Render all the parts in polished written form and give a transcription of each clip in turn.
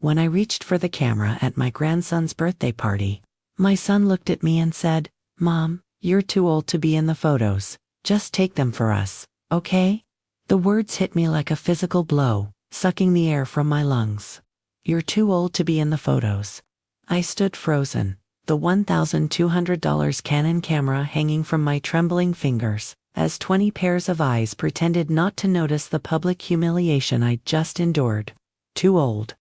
When I reached for the camera at my grandson's birthday party, my son looked at me and said, "Mom, you're too old to be in the photos. Just take them for us, okay?" The words hit me like a physical blow, sucking the air from my lungs. You're too old to be in the photos. I stood frozen, the $1,200 Canon camera hanging from my trembling fingers, as 20 pairs of eyes pretended not to notice the public humiliation I'd just endured. Too old.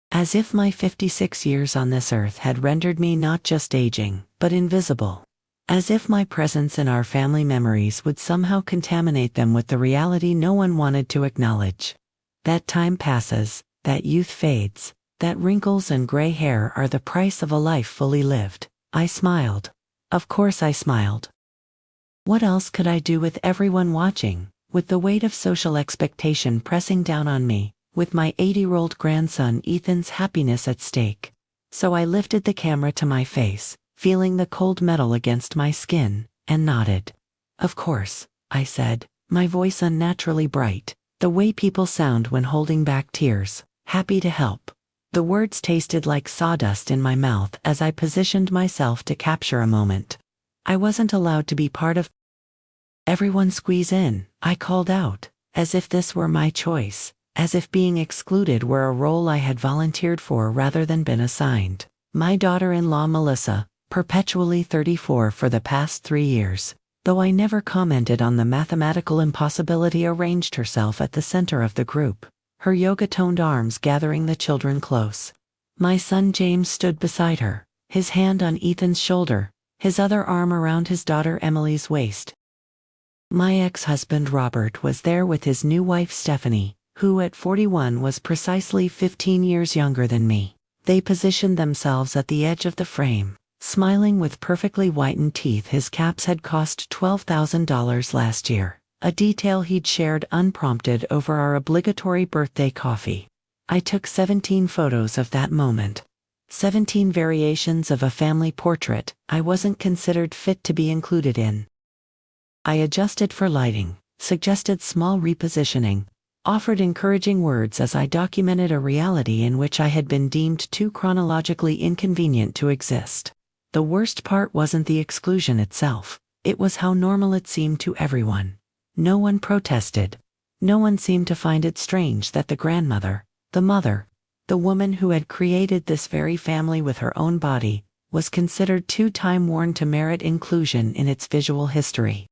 As if my 56 years on this earth had rendered me not just aging, but invisible. As if my presence in our family memories would somehow contaminate them with the reality no one wanted to acknowledge. That time passes, that youth fades, that wrinkles and gray hair are the price of a life fully lived. I smiled. Of course I smiled. What else could I do with everyone watching, with the weight of social expectation pressing down on me, with my 80-year-old grandson Ethan's happiness at stake? So I lifted the camera to my face, feeling the cold metal against my skin, and nodded. "Of course," I said, my voice unnaturally bright, the way people sound when holding back tears. "Happy to help." The words tasted like sawdust in my mouth as I positioned myself to capture a moment. I wasn't allowed to be part of. "Everyone squeeze in," I called out, as if this were my choice, as if being excluded were a role I had volunteered for rather than been assigned. My daughter-in-law Melissa, perpetually 34 for the past 3 years, though I never commented on the mathematical impossibility, arranged herself at the center of the group, her yoga-toned arms gathering the children close. My son James stood beside her, his hand on Ethan's shoulder, his other arm around his daughter Emily's waist. My ex-husband Robert was there with his new wife Stephanie, who at 41 was precisely 15 years younger than me. They positioned themselves at the edge of the frame, smiling with perfectly whitened teeth. His caps had cost $12,000 last year, a detail he'd shared unprompted over our obligatory birthday coffee. I took 17 photos of that moment. 17 variations of a family portrait I wasn't considered fit to be included in. I adjusted for lighting, suggested small repositioning, offered encouraging words as I documented a reality in which I had been deemed too chronologically inconvenient to exist. The worst part wasn't the exclusion itself, it was how normal it seemed to everyone. No one protested. No one seemed to find it strange that the grandmother, the mother, the woman who had created this very family with her own body, was considered too time-worn to merit inclusion in its visual history.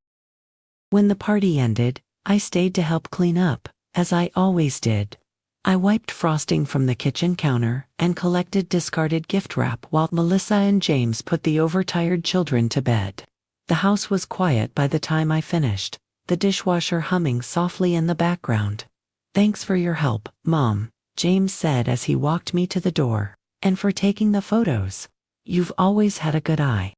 When the party ended, I stayed to help clean up, as I always did. I wiped frosting from the kitchen counter and collected discarded gift wrap while Melissa and James put the overtired children to bed. The house was quiet by the time I finished, the dishwasher humming softly in the background. "Thanks for your help, Mom," James said as he walked me to the door, "and for taking the photos. You've always had a good eye."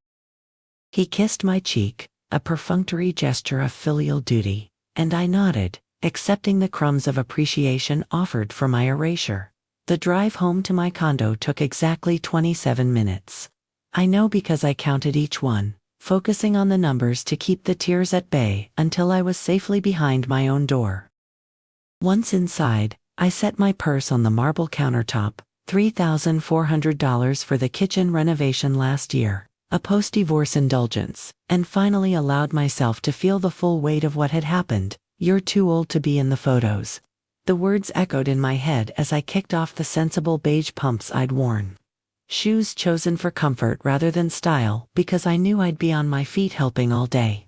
He kissed my cheek, a perfunctory gesture of filial duty, and I nodded, accepting the crumbs of appreciation offered for my erasure. The drive home to my condo took exactly 27 minutes. I know because I counted each one, focusing on the numbers to keep the tears at bay until I was safely behind my own door. Once inside, I set my purse on the marble countertop, $3,400 for the kitchen renovation last year, a post-divorce indulgence, and finally allowed myself to feel the full weight of what had happened. "You're too old to be in the photos." The words echoed in my head as I kicked off the sensible beige pumps I'd worn. Shoes chosen for comfort rather than style, because I knew I'd be on my feet helping all day.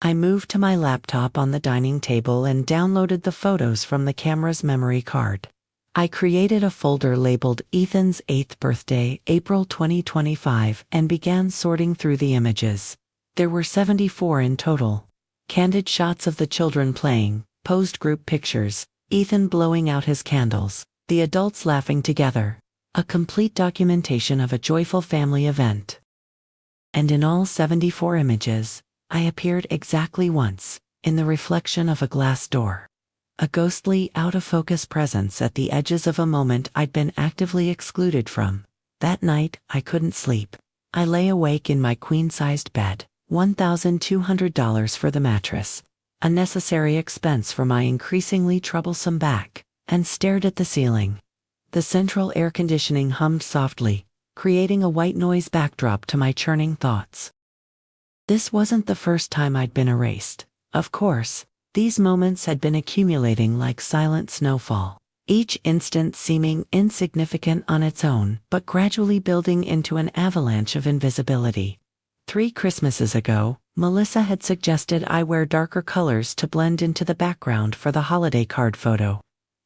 I moved to my laptop on the dining table and downloaded the photos from the camera's memory card. I created a folder labeled Ethan's 8th birthday, April 2025, and began sorting through the images. There were 74 in total. Candid shots of the children playing, posed group pictures, Ethan blowing out his candles, the adults laughing together. A complete documentation of a joyful family event. And in all 74 images, I appeared exactly once, in the reflection of a glass door. A ghostly, out-of-focus presence at the edges of a moment I'd been actively excluded from. That night, I couldn't sleep. I lay awake in my queen-sized bed, $1,200 for the mattress, a necessary expense for my increasingly troublesome back, and stared at the ceiling. The central air conditioning hummed softly, creating a white noise backdrop to my churning thoughts. This wasn't the first time I'd been erased. Of course, these moments had been accumulating like silent snowfall, each instant seeming insignificant on its own, but gradually building into an avalanche of invisibility. 3 Christmases ago, Melissa had suggested I wear darker colors to blend into the background for the holiday card photo.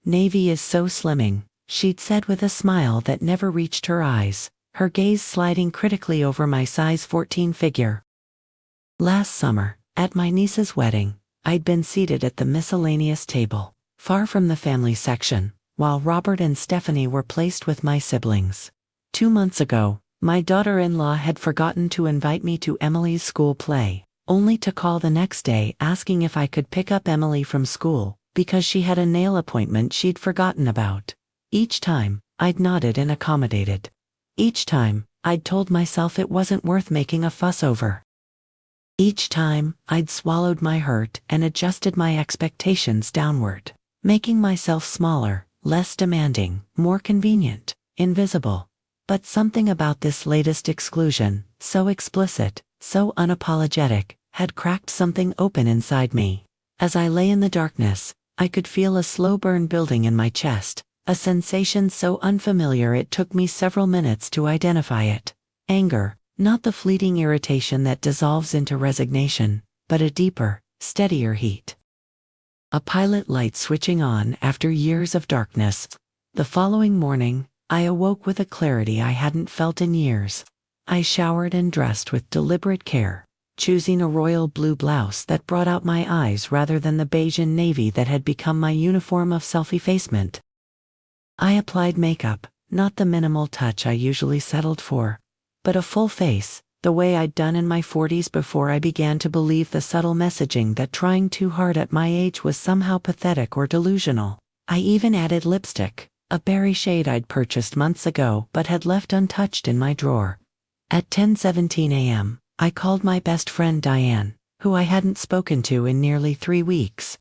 "Navy is so slimming," she'd said with a smile that never reached her eyes, her gaze sliding critically over my size 14 figure. Last summer, at my niece's wedding, I'd been seated at the miscellaneous table, far from the family section, while Robert and Stephanie were placed with my siblings. 2 months ago, my daughter-in-law had forgotten to invite me to Emily's school play, only to call the next day asking if I could pick up Emily from school, because she had a nail appointment she'd forgotten about. Each time, I'd nodded and accommodated. Each time, I'd told myself it wasn't worth making a fuss over. Each time, I'd swallowed my hurt and adjusted my expectations downward, making myself smaller, less demanding, more convenient, invisible. But something about this latest exclusion, so explicit, so unapologetic, had cracked something open inside me. As I lay in the darkness, I could feel a slow burn building in my chest, a sensation so unfamiliar it took me several minutes to identify it. Anger, not the fleeting irritation that dissolves into resignation, but a deeper, steadier heat. A pilot light switching on after years of darkness. The following morning, I awoke with a clarity I hadn't felt in years. I showered and dressed with deliberate care, choosing a royal blue blouse that brought out my eyes rather than the beige and navy that had become my uniform of self-effacement. I applied makeup, not the minimal touch I usually settled for, but a full face, the way I'd done in my 40s before I began to believe the subtle messaging that trying too hard at my age was somehow pathetic or delusional. I even added lipstick, a berry shade I'd purchased months ago but had left untouched in my drawer. At 10:17 a.m., I called my best friend Diane, who I hadn't spoken to in nearly 3 weeks.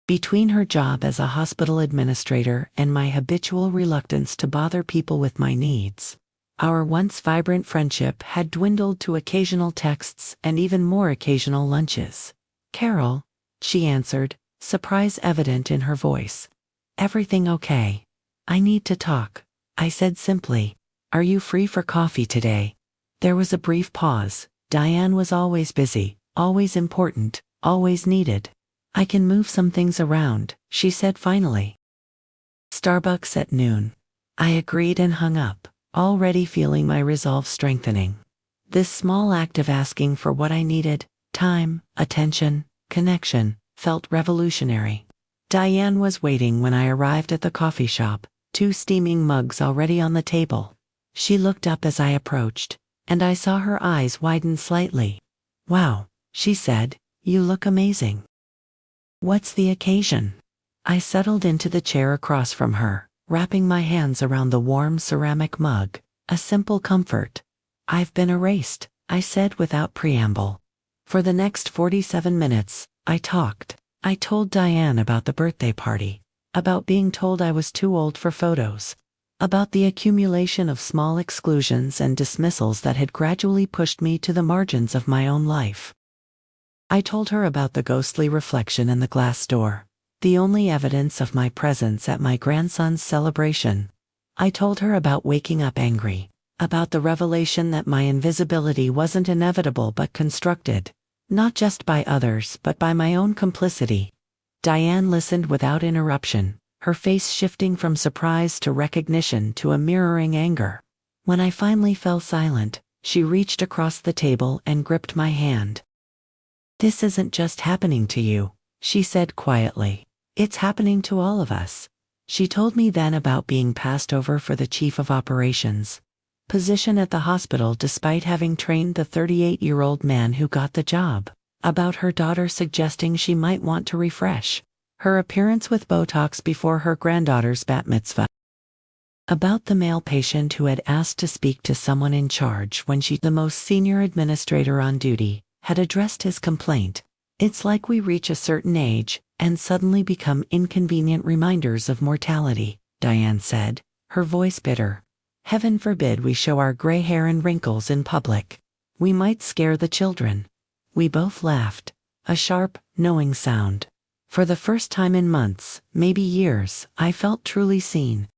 Between her job as a hospital administrator and my habitual reluctance to bother people with my needs, our once vibrant friendship had dwindled to occasional texts and even more occasional lunches. "Carol," she answered, surprise evident in her voice. "Everything okay? I need to talk," I said simply. "Are you free for coffee today?" There was a brief pause. Diane was always busy, always important, always needed. "I can move some things around," she said finally. "Starbucks at noon." I agreed and hung up, already feeling my resolve strengthening. This small act of asking for what I needed, time, attention, connection, felt revolutionary. Diane was waiting when I arrived at the coffee shop, 2 steaming mugs already on the table. She looked up as I approached, and I saw her eyes widen slightly. "Wow," she said, "you look amazing. What's the occasion?" I settled into the chair across from her, wrapping my hands around the warm ceramic mug, a simple comfort. "I've been erased," I said without preamble. For the next 47 minutes, I talked. I told Diane about the birthday party, about being told I was too old for photos, about the accumulation of small exclusions and dismissals that had gradually pushed me to the margins of my own life. I told her about the ghostly reflection in the glass door, the only evidence of my presence at my grandson's celebration. I told her about waking up angry, about the revelation that my invisibility wasn't inevitable but constructed, not just by others but by my own complicity. Diane listened without interruption, her face shifting from surprise to recognition to a mirroring anger. When I finally fell silent, she reached across the table and gripped my hand. "This isn't just happening to you," she said quietly. "It's happening to all of us." She told me then about being passed over for the chief of operations position at the hospital despite having trained the 38-year-old man who got the job, about her daughter suggesting she might want to refresh her appearance with Botox before her granddaughter's bat mitzvah, about the male patient who had asked to speak to someone in charge when she, the most senior administrator on duty, had addressed his complaint. "It's like we reach a certain age and suddenly become inconvenient reminders of mortality," Diane said, her voice bitter. Heaven forbid we show our gray hair and wrinkles in public. We might scare the children. We both laughed. A sharp, knowing sound. For the first time in months, maybe years, I felt truly seen.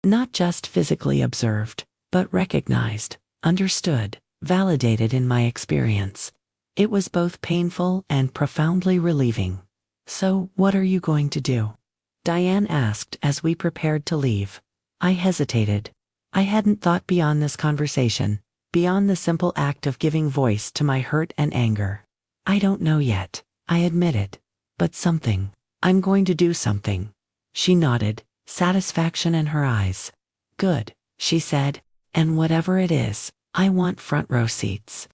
Not just physically observed, but recognized, understood, validated in my experience. It was both painful and profoundly relieving. "So, what are you going to do?" Diane asked as we prepared to leave. I hesitated. I hadn't thought beyond this conversation, beyond the simple act of giving voice to my hurt and anger. "I don't know yet," I admitted. "But something. I'm going to do something." She nodded, satisfaction in her eyes. "Good," she said, "and whatever it is, I want front row seats."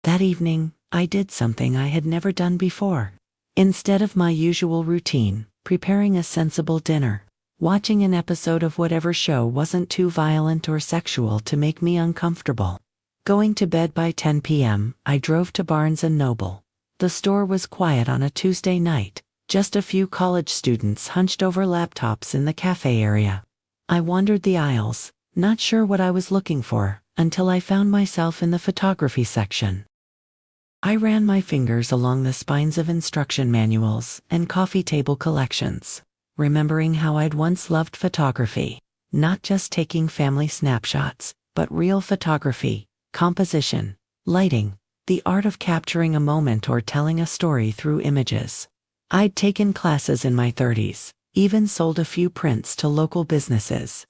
That evening, I did something I had never done before. Instead of my usual routine, preparing a sensible dinner, watching an episode of whatever show wasn't too violent or sexual to make me uncomfortable, going to bed by 10 p.m., I drove to Barnes & Noble. The store was quiet on a Tuesday night, just a few college students hunched over laptops in the cafe area. I wandered the aisles, not sure what I was looking for, until I found myself in the photography section. I ran my fingers along the spines of instruction manuals and coffee table collections, remembering how I'd once loved photography, not just taking family snapshots, but real photography, composition, lighting, the art of capturing a moment or telling a story through images. I'd taken classes in my 30s, even sold a few prints to local businesses.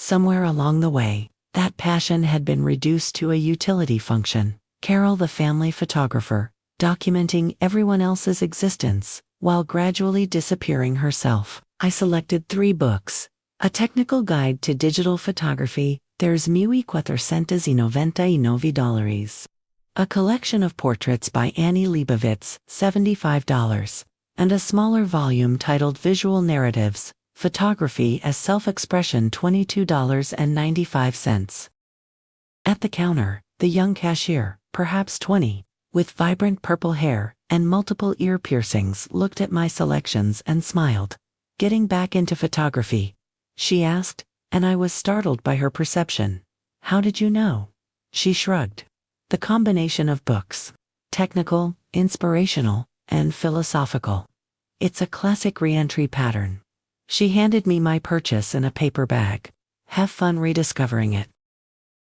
Somewhere along the way, that passion had been reduced to a utility function. Carol the family photographer, documenting everyone else's existence, while gradually disappearing herself. I selected 3 books. A technical guide to digital photography, There's $1,499. A collection of portraits by Annie Leibovitz, $75. And a smaller volume titled Visual Narratives, Photography as Self-Expression, $22.95. At the counter, the young cashier, perhaps 20, with vibrant purple hair and multiple ear piercings, looked at my selections and smiled. "Getting back into photography?" she asked, and I was startled by her perception. "How did you know?" She shrugged. "The combination of books. Technical, inspirational, and philosophical. It's a classic re-entry pattern." She handed me my purchase in a paper bag. "Have fun rediscovering it."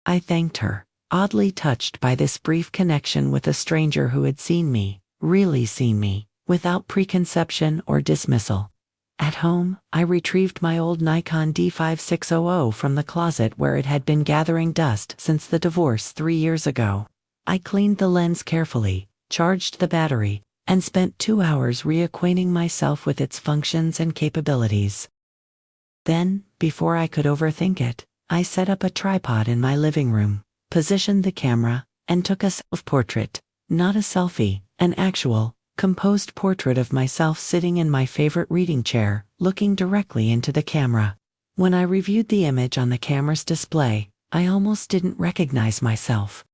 I thanked her, oddly touched by this brief connection with a stranger who had seen me, really seen me, without preconception or dismissal. At home, I retrieved my old Nikon D5600 from the closet where it had been gathering dust since the divorce 3 years ago. I cleaned the lens carefully, charged the battery, and spent 2 hours reacquainting myself with its functions and capabilities. Then, before I could overthink it, I set up a tripod in my living room, positioned the camera, and took a self-portrait, not a selfie, an actual, composed portrait of myself sitting in my favorite reading chair, looking directly into the camera. When I reviewed the image on the camera's display, I almost didn't recognize myself.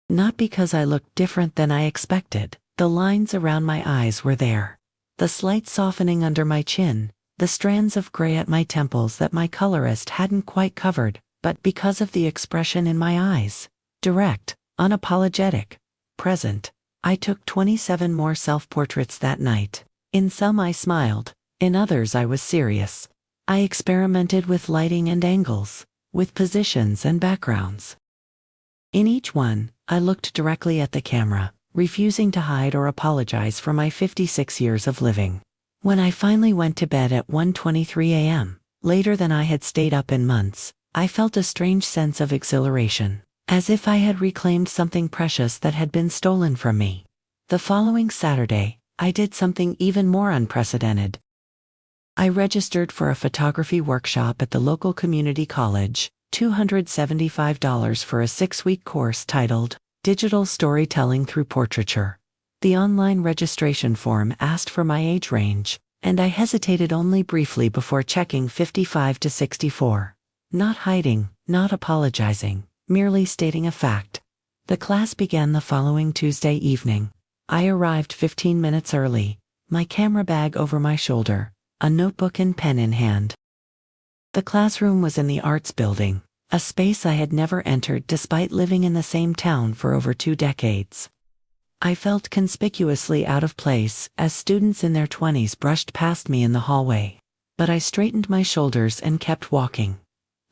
Not because I looked different than I expected. The lines around my eyes were there. The slight softening under my chin, the strands of gray at my temples that my colorist hadn't quite covered, but because of the expression in my eyes. Direct, unapologetic, present. I took 27 more self-portraits that night. In some I smiled, in others I was serious. I experimented with lighting and angles, with positions and backgrounds. In each one, I looked directly at the camera, refusing to hide or apologize for my 56 years of living. When I finally went to bed at 1:23 a.m., later than I had stayed up in months, I felt a strange sense of exhilaration, as if I had reclaimed something precious that had been stolen from me. The following Saturday, I did something even more unprecedented. I registered for a photography workshop at the local community college, $275 for a 6-week course titled Digital Storytelling Through Portraiture. The online registration form asked for my age range, and I hesitated only briefly before checking 55 to 64. Not hiding, not apologizing, merely stating a fact. The class began the following Tuesday evening. I arrived 15 minutes early, my camera bag over my shoulder, a notebook and pen in hand. The classroom was in the arts building, a space I had never entered despite living in the same town for over 2 decades. I felt conspicuously out of place as students in their 20s brushed past me in the hallway. But I straightened my shoulders and kept walking.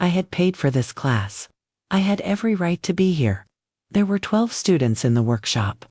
I had paid for this class. I had every right to be here. There were 12 students in the workshop.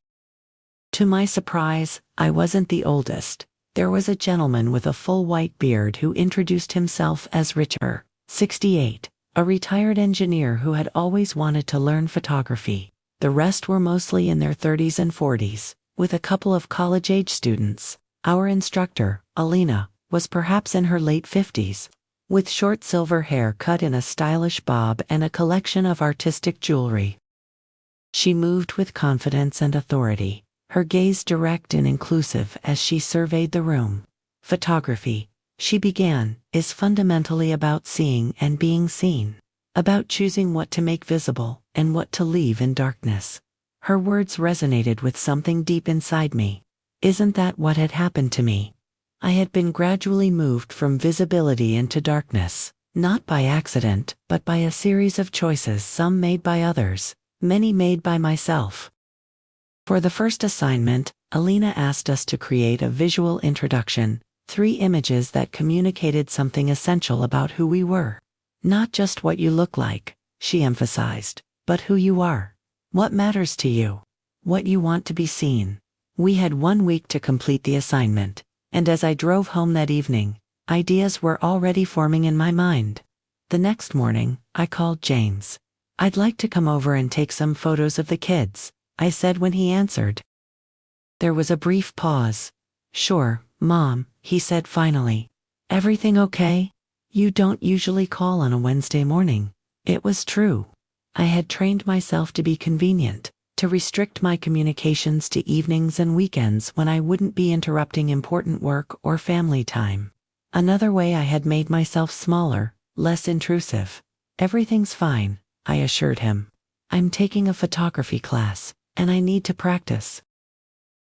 To my surprise, I wasn't the oldest. There was a gentleman with a full white beard who introduced himself as Richard, 68, a retired engineer who had always wanted to learn photography. The rest were mostly in their 30s and 40s, with a couple of college-age students. Our instructor, Alina, was perhaps in her late 50s, with short silver hair cut in a stylish bob and a collection of artistic jewelry. She moved with confidence and authority, her gaze direct and inclusive as she surveyed the room. Photography, she began, is fundamentally about seeing and being seen, about choosing what to make visible and what to leave in darkness. Her words resonated with something deep inside me. Isn't that what had happened to me? I had been gradually moved from visibility into darkness, not by accident, but by a series of choices, some made by others, many made by myself. For the first assignment, Alina asked us to create a visual introduction, 3 images that communicated something essential about who we were. Not just what you look like, she emphasized, but who you are. What matters to you. What you want to be seen. We had 1 week to complete the assignment, and as I drove home that evening, ideas were already forming in my mind. The next morning, I called James. I'd like to come over and take some photos of the kids, I said when he answered. There was a brief pause. Sure, Mom, he said finally. Everything okay? You don't usually call on a Wednesday morning. It was true. I had trained myself to be convenient, to restrict my communications to evenings and weekends when I wouldn't be interrupting important work or family time. Another way I had made myself smaller, less intrusive. Everything's fine, I assured him. I'm taking a photography class, and I need to practice.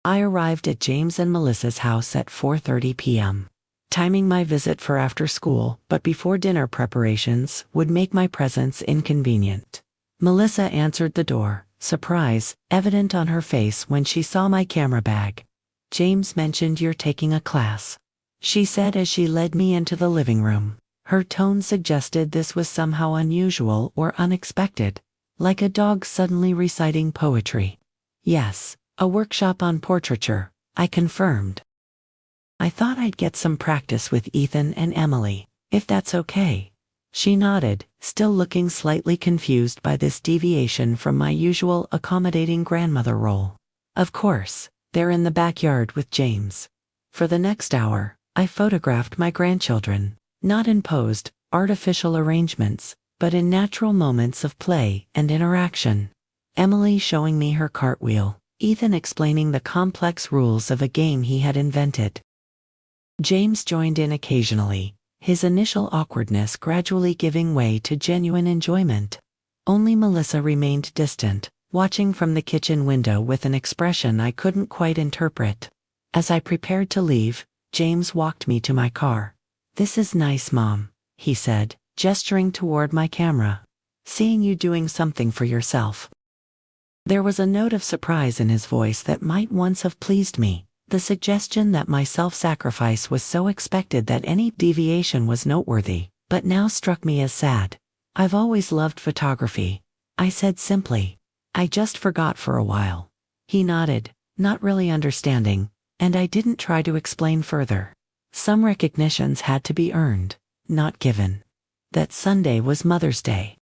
I arrived at James and Melissa's house at 4:30 p.m. Timing my visit for after school, but before dinner preparations, would make my presence inconvenient. Melissa answered the door, surprise evident on her face when she saw my camera bag. James mentioned you're taking a class, she said as she led me into the living room. Her tone suggested this was somehow unusual or unexpected, like a dog suddenly reciting poetry. Yes, a workshop on portraiture, I confirmed. I thought I'd get some practice with Ethan and Emily, if that's okay. She nodded, still looking slightly confused by this deviation from my usual accommodating grandmother role. Of course, they're in the backyard with James. For the next hour, I photographed my grandchildren, not in posed, artificial arrangements, but in natural moments of play and interaction. Emily showing me her cartwheel, Ethan explaining the complex rules of a game he had invented. James joined in occasionally, his initial awkwardness gradually giving way to genuine enjoyment. Only Melissa remained distant, watching from the kitchen window with an expression I couldn't quite interpret. As I prepared to leave, James walked me to my car. This is nice, Mom, he said, gesturing toward my camera. Seeing you doing something for yourself. There was a note of surprise in his voice that might once have pleased me. The suggestion that my self-sacrifice was so expected that any deviation was noteworthy, but now struck me as sad. I've always loved photography, I said simply. I just forgot for a while. He nodded, not really understanding, and I didn't try to explain further. Some recognitions had to be earned, not given. That Sunday was Mother's Day.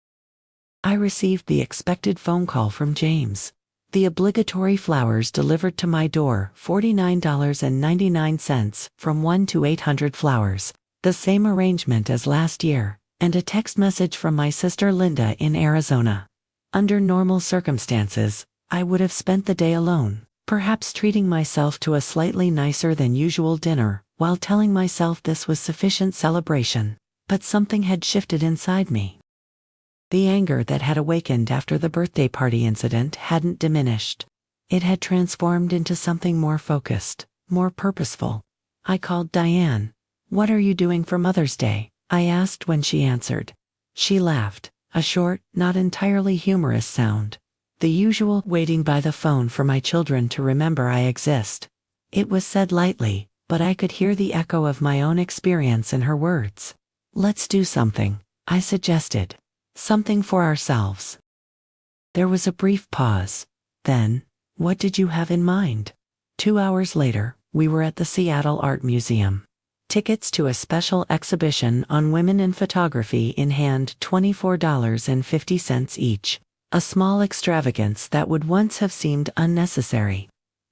I received the expected phone call from James. The obligatory flowers delivered to my door, $49.99 from 1 to 800 flowers, the same arrangement as last year, and a text message from my sister Linda in Arizona. Under normal circumstances, I would have spent the day alone, perhaps treating myself to a slightly nicer than usual dinner, while telling myself this was sufficient celebration. But something had shifted inside me. The anger that had awakened after the birthday party incident hadn't diminished. It had transformed into something more focused, more purposeful. I called Diane. What are you doing for Mother's Day? I asked when she answered. She laughed, a short, not entirely humorous sound. The usual waiting by the phone for my children to remember I exist. It was said lightly, but I could hear the echo of my own experience in her words. Let's do something, I suggested. Something for ourselves. There was a brief pause. Then, what did you have in mind? 2 hours later, we were at the Seattle Art Museum. Tickets to a special exhibition on women in photography in hand, $24.50 each. A small extravagance that would once have seemed unnecessary.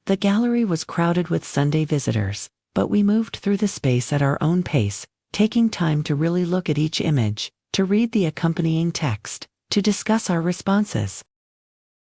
The gallery was crowded with Sunday visitors, but we moved through the space at our own pace, taking time to really look at each image, to read the accompanying text, to discuss our responses.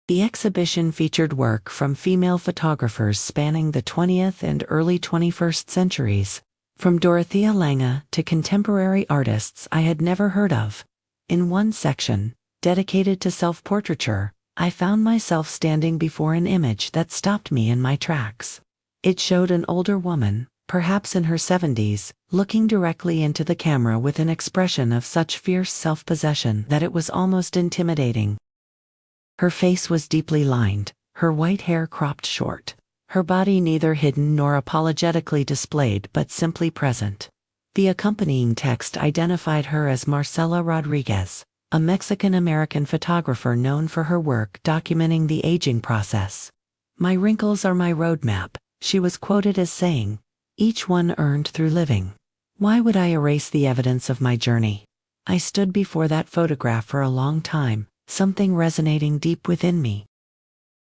The exhibition featured work from female photographers spanning the 20th and early 21st centuries, from Dorothea Lange to contemporary artists I had never heard of. In one section, dedicated to self-portraiture, I found myself standing before an image that stopped me in my tracks. It showed an older woman, perhaps in her 70s, looking directly into the camera with an expression of such fierce self-possession that it was almost intimidating. Her face was deeply lined, her white hair cropped short, her body neither hidden nor apologetically displayed but simply present. The accompanying text identified her as Marcela Rodriguez, a Mexican-American photographer known for her work documenting the aging process. "My wrinkles are my roadmap," she was quoted as saying, "each one earned through living. Why would I erase the evidence of my journey?" I stood before that photograph for a long time, something resonating deep within me.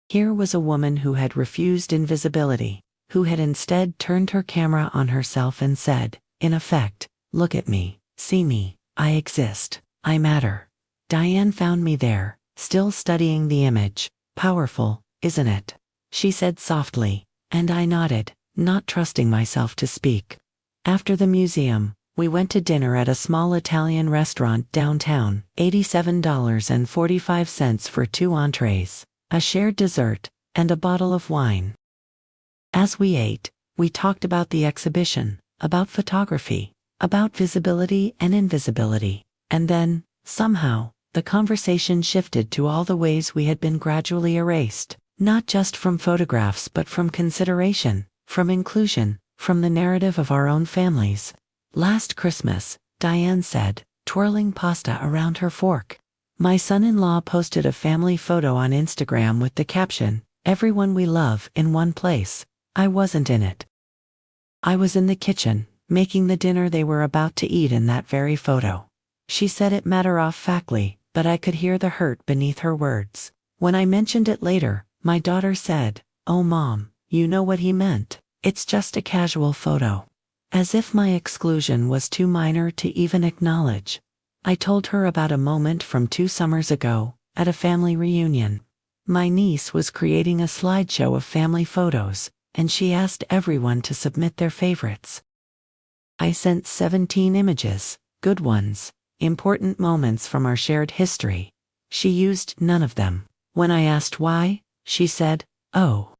Here was a woman who had refused invisibility, who had instead turned her camera on herself and said, in effect, "Look at me, see me, I exist, I matter." Diane found me there, still studying the image. "Powerful, isn't it?" she said softly, and I nodded, not trusting myself to speak. After the museum, we went to dinner at a small Italian restaurant downtown, $87.45 for 2 entrees, a shared dessert, and a bottle of wine. As we ate, we talked about the exhibition, about photography, about visibility and invisibility, and then, somehow, the conversation shifted to all the ways we had been gradually erased, not just from photographs but from consideration, from inclusion, from the narrative of our own families. "Last Christmas," Diane said, twirling pasta around her fork, "my son-in-law posted a family photo on Instagram with the caption, 'Everyone we love in one place.' I wasn't in it. I was in the kitchen, making the dinner they were about to eat in that very photo." She said it matter-of-factly, but I could hear the hurt beneath her words. When I mentioned it later, my daughter said, "Oh Mom, you know what he meant. It's just a casual photo." As if my exclusion was too minor to even acknowledge. I told her about a moment from 2 summers ago, at a family reunion. My niece was creating a slideshow of family photos, and she asked everyone to submit their favorites. I sent 17 images, good ones, important moments from our shared history. She used none of them. When I asked why, she said, "Oh,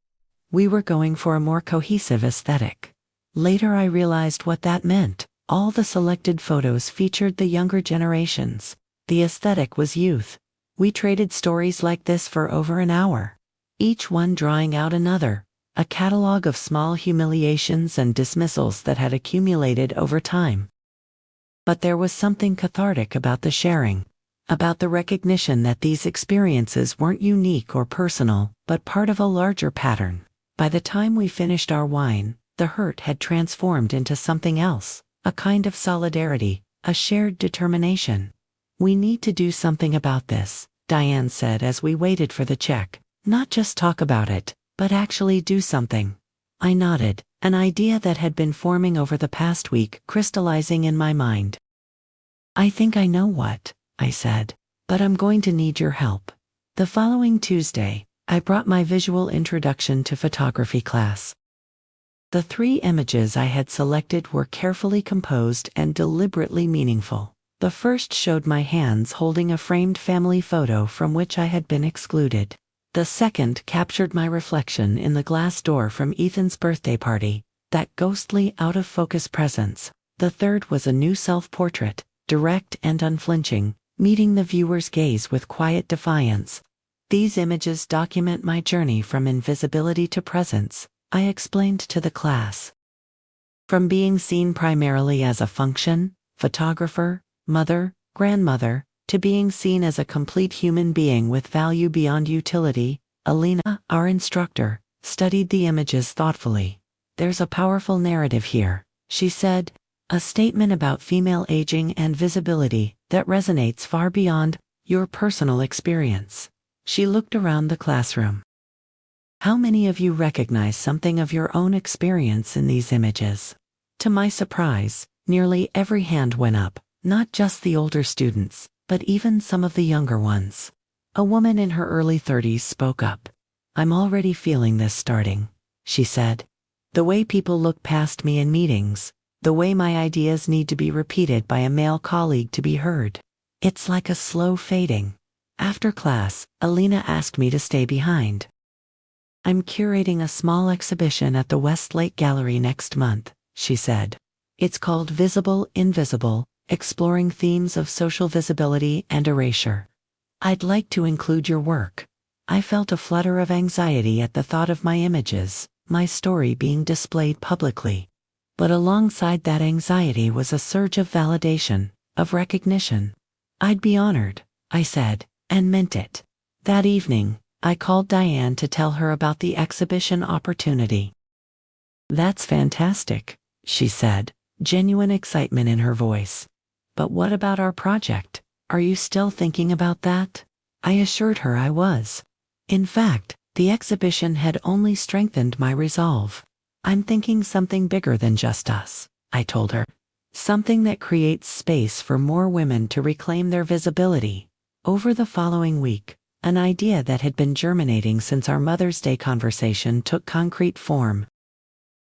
we were going for a more cohesive aesthetic." Later I realized what that meant. All the selected photos featured the younger generations. The aesthetic was youth. We traded stories like this for over an hour, each one drawing out another, a catalog of small humiliations and dismissals that had accumulated over time. But there was something cathartic about the sharing, about the recognition that these experiences weren't unique or personal, but part of a larger pattern. By the time we finished our wine, the hurt had transformed into something else, a kind of solidarity, a shared determination. "We need to do something about this," Diane said as we waited for the check. "Not just talk about it, but actually do something." I nodded, an idea that had been forming over the past week crystallizing in my mind. "I think I know what," I said, "but I'm going to need your help." The following Tuesday, I brought my visual introduction to photography class. The 3 images I had selected were carefully composed and deliberately meaningful. The first showed my hands holding a framed family photo from which I had been excluded. The second captured my reflection in the glass door from Ethan's birthday party, that ghostly out-of-focus presence. The third was a new self-portrait, direct and unflinching, meeting the viewer's gaze with quiet defiance. These images document my journey from invisibility to presence, I explained to the class. From being seen primarily as a function, photographer, mother, grandmother, to being seen as a complete human being with value beyond utility, Alina, our instructor, studied the images thoughtfully. There's a powerful narrative here, she said, a statement about female aging and visibility that resonates far beyond your personal experience. She looked around the classroom. How many of you recognize something of your own experience in these images? To my surprise, nearly every hand went up, not just the older students, but even some of the younger ones. A woman in her early 30s spoke up. I'm already feeling this starting, she said. The way people look past me in meetings, the way my ideas need to be repeated by a male colleague to be heard. It's like a slow fading. After class, Alina asked me to stay behind. I'm curating a small exhibition at the Westlake Gallery next month, she said. It's called Visible, Invisible, Exploring Themes of Social Visibility and Erasure. I'd like to include your work. I felt a flutter of anxiety at the thought of my images, my story being displayed publicly. But alongside that anxiety was a surge of validation, of recognition. I'd be honored, I said, and meant it. That evening, I called Diane to tell her about the exhibition opportunity. That's fantastic, she said, genuine excitement in her voice. But what about our project? Are you still thinking about that? I assured her I was. In fact, the exhibition had only strengthened my resolve. I'm thinking something bigger than just us, I told her. Something that creates space for more women to reclaim their visibility. Over the following week, an idea that had been germinating since our Mother's Day conversation took concrete form.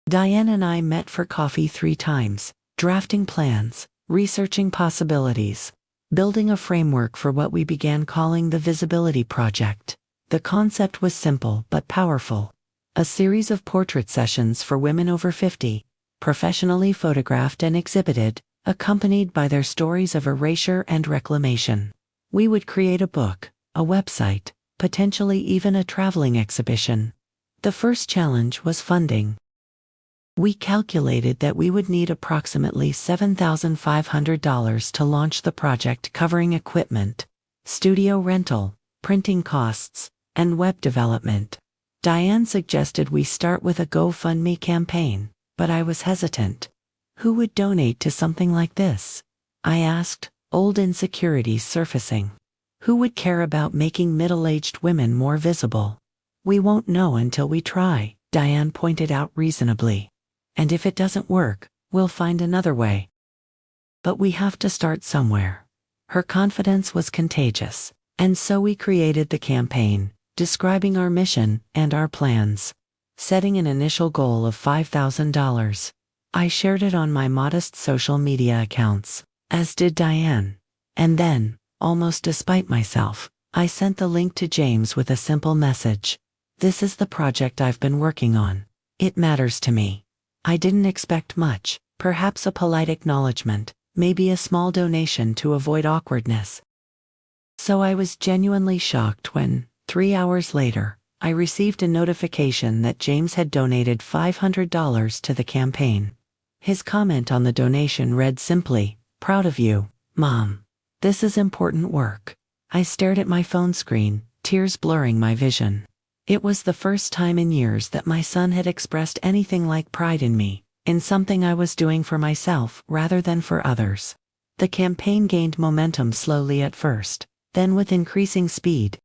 Diane and I met for coffee 3 times, drafting plans, researching possibilities, building a framework for what we began calling the Visibility Project. The concept was simple but powerful. A series of portrait sessions for women over 50, professionally photographed and exhibited, accompanied by their stories of erasure and reclamation. We would create a book, a website, potentially even a traveling exhibition. The first challenge was funding. We calculated that we would need approximately $7,500 to launch the project, covering equipment, studio rental, printing costs, and web development. Diane suggested we start with a GoFundMe campaign, but I was hesitant. Who would donate to something like this? I asked, old insecurities surfacing. Who would care about making middle-aged women more visible? We won't know until we try, Diane pointed out reasonably. And if it doesn't work, we'll find another way. But we have to start somewhere. Her confidence was contagious, and so we created the campaign, describing our mission and our plans. Setting an initial goal of $5,000. I shared it on my modest social media accounts, as did Diane. And then, almost despite myself, I sent the link to James with a simple message. This is the project I've been working on. It matters to me. I didn't expect much, perhaps a polite acknowledgement, maybe a small donation to avoid awkwardness. So I was genuinely shocked when, 3 hours later, I received a notification that James had donated $500 to the campaign. His comment on the donation read simply, "Proud of you, Mom. This is important work." I stared at my phone screen, tears blurring my vision. It was the first time in years that my son had expressed anything like pride in me, in something I was doing for myself rather than for others. The campaign gained momentum slowly at first, then with increasing speed.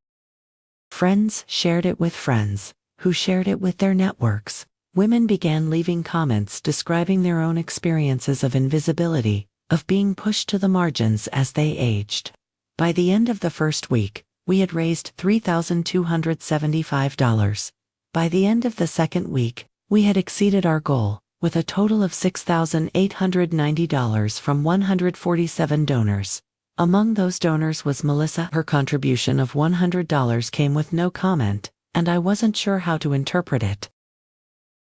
Friends shared it with friends, who shared it with their networks. Women began leaving comments describing their own experiences of invisibility, of being pushed to the margins as they aged. By the end of the first week, we had raised $3,275. By the end of the second week, we had exceeded our goal, with a total of $6,890 from 147 donors. Among those donors was Melissa. Her contribution of $100 came with no comment, and I wasn't sure how to interpret it.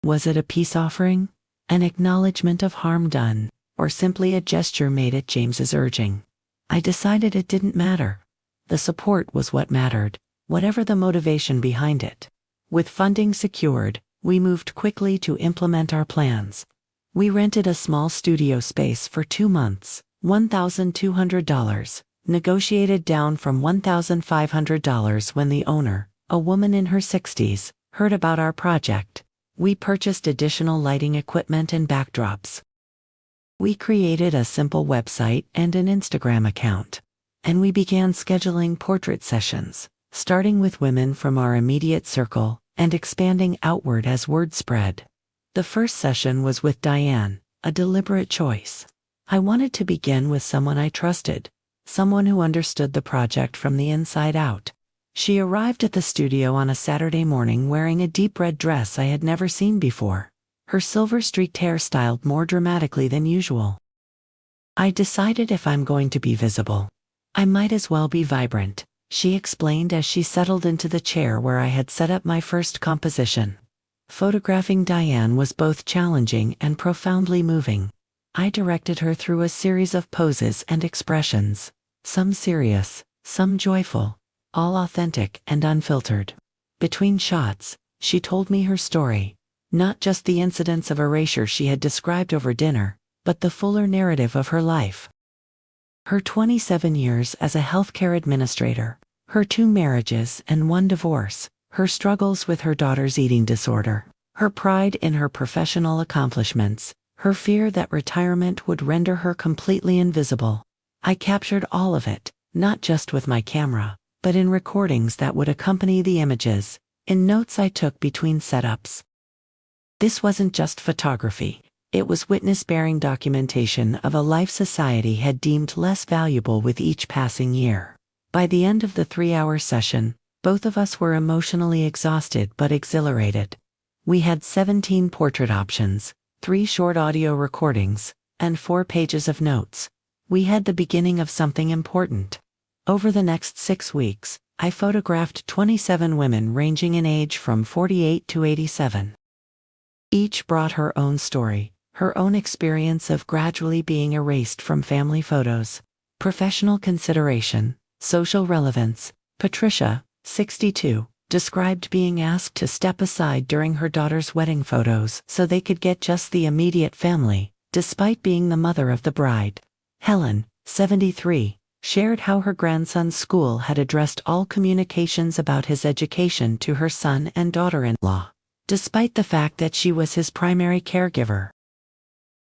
Was it a peace offering? An acknowledgement of harm done? or simply a gesture made at James's urging. I decided it didn't matter. The support was what mattered, whatever the motivation behind it. With funding secured, we moved quickly to implement our plans. We rented a small studio space for 2 months, $1,200, negotiated down from $1,500 when the owner, a woman in her 60s, heard about our project. We purchased additional lighting equipment and backdrops. We created a simple website and an Instagram account. And we began scheduling portrait sessions, starting with women from our immediate circle and expanding outward as word spread. The first session was with Diane, a deliberate choice. I wanted to begin with someone I trusted, someone who understood the project from the inside out. She arrived at the studio on a Saturday morning wearing a deep red dress I had never seen before, her silver-streaked hair styled more dramatically than usual. I decided if I'm going to be visible, I might as well be vibrant, she explained as she settled into the chair where I had set up my first composition. Photographing Diane was both challenging and profoundly moving. I directed her through a series of poses and expressions, some serious, some joyful, all authentic and unfiltered. Between shots, she told me her story, not just the incidents of erasure she had described over dinner, but the fuller narrative of her life. Her 27 years as a healthcare administrator, her 2 marriages and 1 divorce, her struggles with her daughter's eating disorder, her pride in her professional accomplishments, her fear that retirement would render her completely invisible. I captured all of it, not just with my camera, but in recordings that would accompany the images, in notes I took between setups. This wasn't just photography, it was witness-bearing documentation of a life society had deemed less valuable with each passing year. By the end of the 3-hour session, both of us were emotionally exhausted but exhilarated. We had 17 portrait options, 3 short audio recordings, and 4 pages of notes. We had the beginning of something important. Over the next 6 weeks, I photographed 27 women ranging in age from 48 to 87. Each brought her own story, her own experience of gradually being erased from family photos, professional consideration, social relevance. Patricia, 62, described being asked to step aside during her daughter's wedding photos so they could get just the immediate family, despite being the mother of the bride. Helen, 73, shared how her grandson's school had addressed all communications about his education to her son and daughter-in-law, despite the fact that she was his primary caregiver.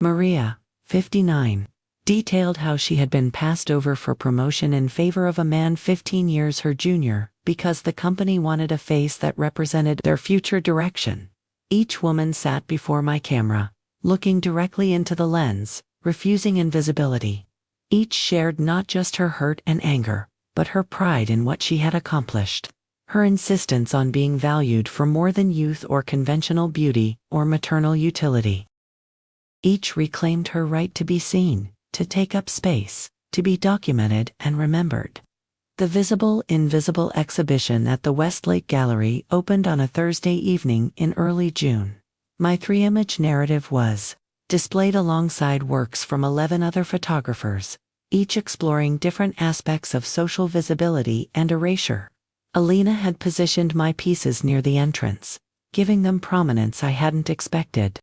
Maria, 59, detailed how she had been passed over for promotion in favor of a man 15 years her junior, because the company wanted a face that represented their future direction. Each woman sat before my camera, looking directly into the lens, refusing invisibility. Each shared not just her hurt and anger, but her pride in what she had accomplished, her insistence on being valued for more than youth or conventional beauty or maternal utility. Each reclaimed her right to be seen, to take up space, to be documented and remembered. The Visible Invisible exhibition at the Westlake Gallery opened on a Thursday evening in early June. My 3-image narrative was displayed alongside works from 11 other photographers, each exploring different aspects of social visibility and erasure. Alina had positioned my pieces near the entrance, giving them prominence I hadn't expected.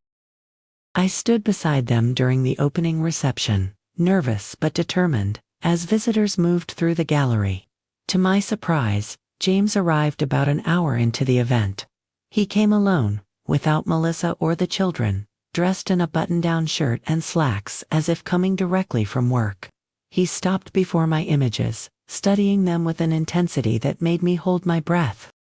I stood beside them during the opening reception, nervous but determined, as visitors moved through the gallery. To my surprise, James arrived about an hour into the event. He came alone, without Melissa or the children, dressed in a button-down shirt and slacks as if coming directly from work. He stopped before my images, studying them with an intensity that made me hold my breath.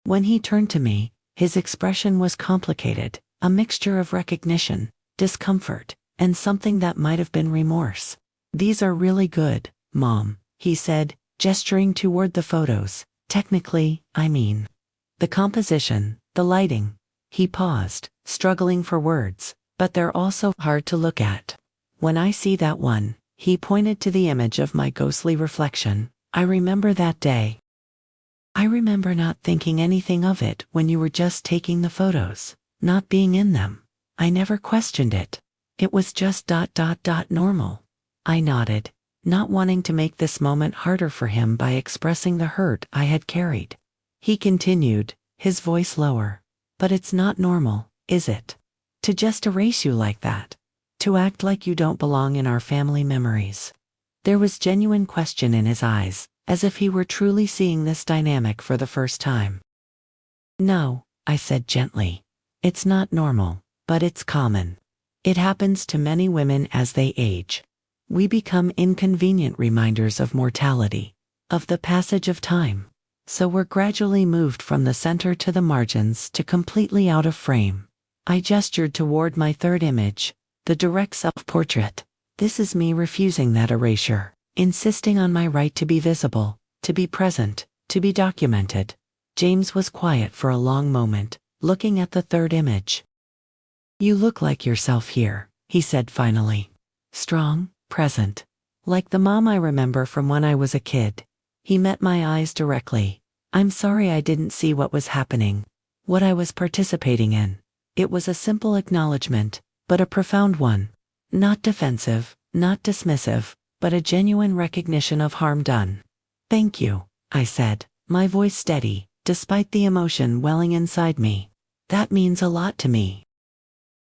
When he turned to me, his expression was complicated, a mixture of recognition, discomfort, and something that might have been remorse. "These are really good, Mom," he said, gesturing toward the photos. "Technically, I mean. The composition, the lighting." He paused, struggling for words, "but they're also hard to look at. When I see that one," he pointed to the image of my ghostly reflection, "I remember that day. I remember not thinking anything of it when you were just taking the photos, not being in them. I never questioned it. It was just normal. I nodded, not wanting to make this moment harder for him by expressing the hurt I had carried. He continued, his voice lower. But it's not normal, is it? To just erase you like that. To act like you don't belong in our family memories. There was genuine question in his eyes, as if he were truly seeing this dynamic for the first time. No, I said gently. It's not normal, but it's common. It happens to many women as they age. We become inconvenient reminders of mortality, of the passage of time. So we're gradually moved from the center to the margins to completely out of frame. I gestured toward my third image, the direct self-portrait. This is me refusing that erasure, insisting on my right to be visible, to be present, to be documented. James was quiet for a long moment, looking at the third image. You look like yourself here, he said finally. Strong, present. Like the mom I remember from when I was a kid. He met my eyes directly. I'm sorry I didn't see what was happening, what I was participating in. It was a simple acknowledgement, but a profound one. Not defensive, not dismissive, but a genuine recognition of harm done. Thank you, I said, my voice steady, despite the emotion welling inside me. That means a lot to me.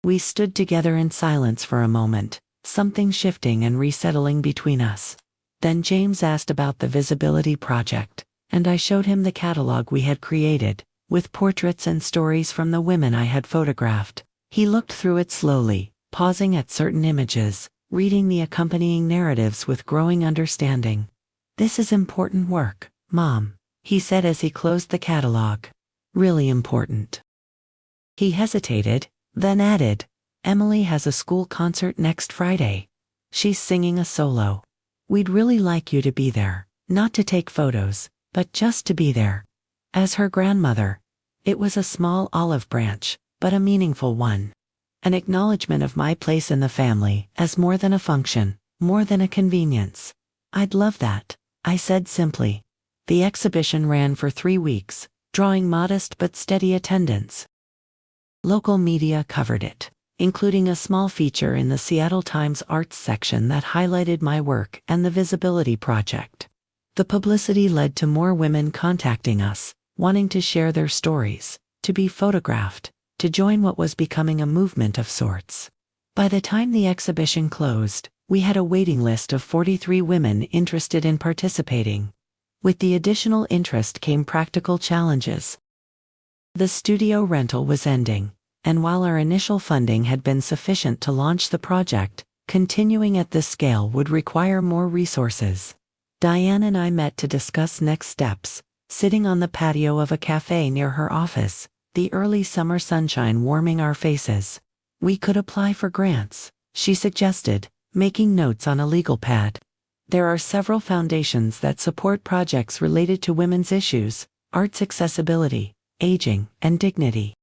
We stood together in silence for a moment, something shifting and resettling between us. Then James asked about the visibility project, and I showed him the catalog we had created, with portraits and stories from the women I had photographed. He looked through it slowly, pausing at certain images, reading the accompanying narratives with growing understanding. This is important work, Mom, he said as he closed the catalog. Really important. He hesitated, then added, Emily has a school concert next Friday. She's singing a solo. We'd really like you to be there, not to take photos, but just to be there. As her grandmother. It was a small olive branch, but a meaningful one. An acknowledgement of my place in the family as more than a function, more than a convenience. I'd love that, I said simply. The exhibition ran for 3 weeks, drawing modest but steady attendance. Local media covered it, including a small feature in the Seattle Times Arts section that highlighted my work and the Visibility Project. The publicity led to more women contacting us, wanting to share their stories, to be photographed, to join what was becoming a movement of sorts. By the time the exhibition closed, we had a waiting list of 43 women interested in participating. With the additional interest came practical challenges. The studio rental was ending, and while our initial funding had been sufficient to launch the project, continuing at this scale would require more resources. Diane and I met to discuss next steps, sitting on the patio of a cafe near her office, the early summer sunshine warming our faces. We could apply for grants, she suggested, making notes on a legal pad. There are several foundations that support projects related to women's issues, arts accessibility, aging, and dignity.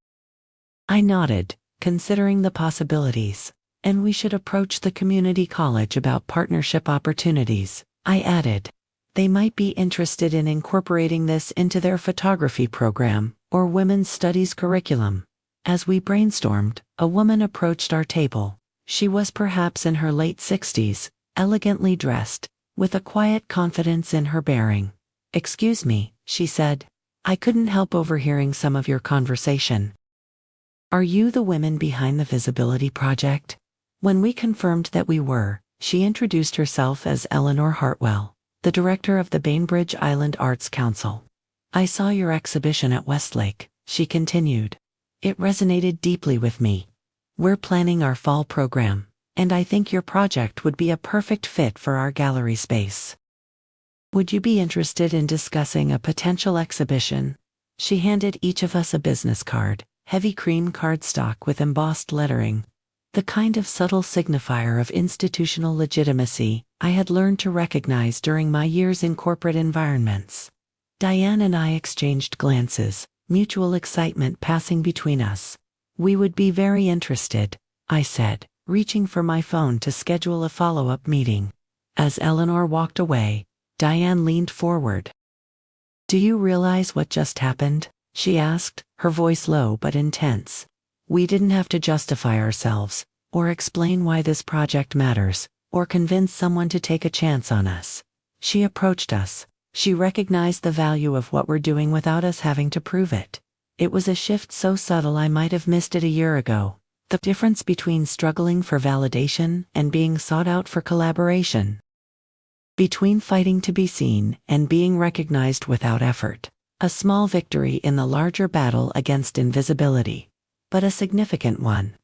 I nodded, considering the possibilities. And we should approach the community college about partnership opportunities, I added. They might be interested in incorporating this into their photography program or women's studies curriculum. As we brainstormed, a woman approached our table. She was perhaps in her late 60s, elegantly dressed, with a quiet confidence in her bearing. Excuse me, she said. I couldn't help overhearing some of your conversation. Are you the women behind the Visibility Project? When we confirmed that we were, she introduced herself as Eleanor Hartwell, the director of the Bainbridge Island Arts Council. I saw your exhibition at Westlake, she continued. It resonated deeply with me. We're planning our fall program, and I think your project would be a perfect fit for our gallery space. Would you be interested in discussing a potential exhibition? She handed each of us a business card, heavy cream cardstock with embossed lettering. The kind of subtle signifier of institutional legitimacy I had learned to recognize during my years in corporate environments. Diane and I exchanged glances, mutual excitement passing between us. We would be very interested, I said, reaching for my phone to schedule a follow-up meeting. As Eleanor walked away, Diane leaned forward. Do you realize what just happened? She asked, her voice low but intense. We didn't have to justify ourselves, or explain why this project matters, or convince someone to take a chance on us. She approached us. She recognized the value of what we're doing without us having to prove it. It was a shift so subtle I might have missed it a year ago. The difference between struggling for validation and being sought out for collaboration. Between fighting to be seen and being recognized without effort. A small victory in the larger battle against invisibility. But a significant one.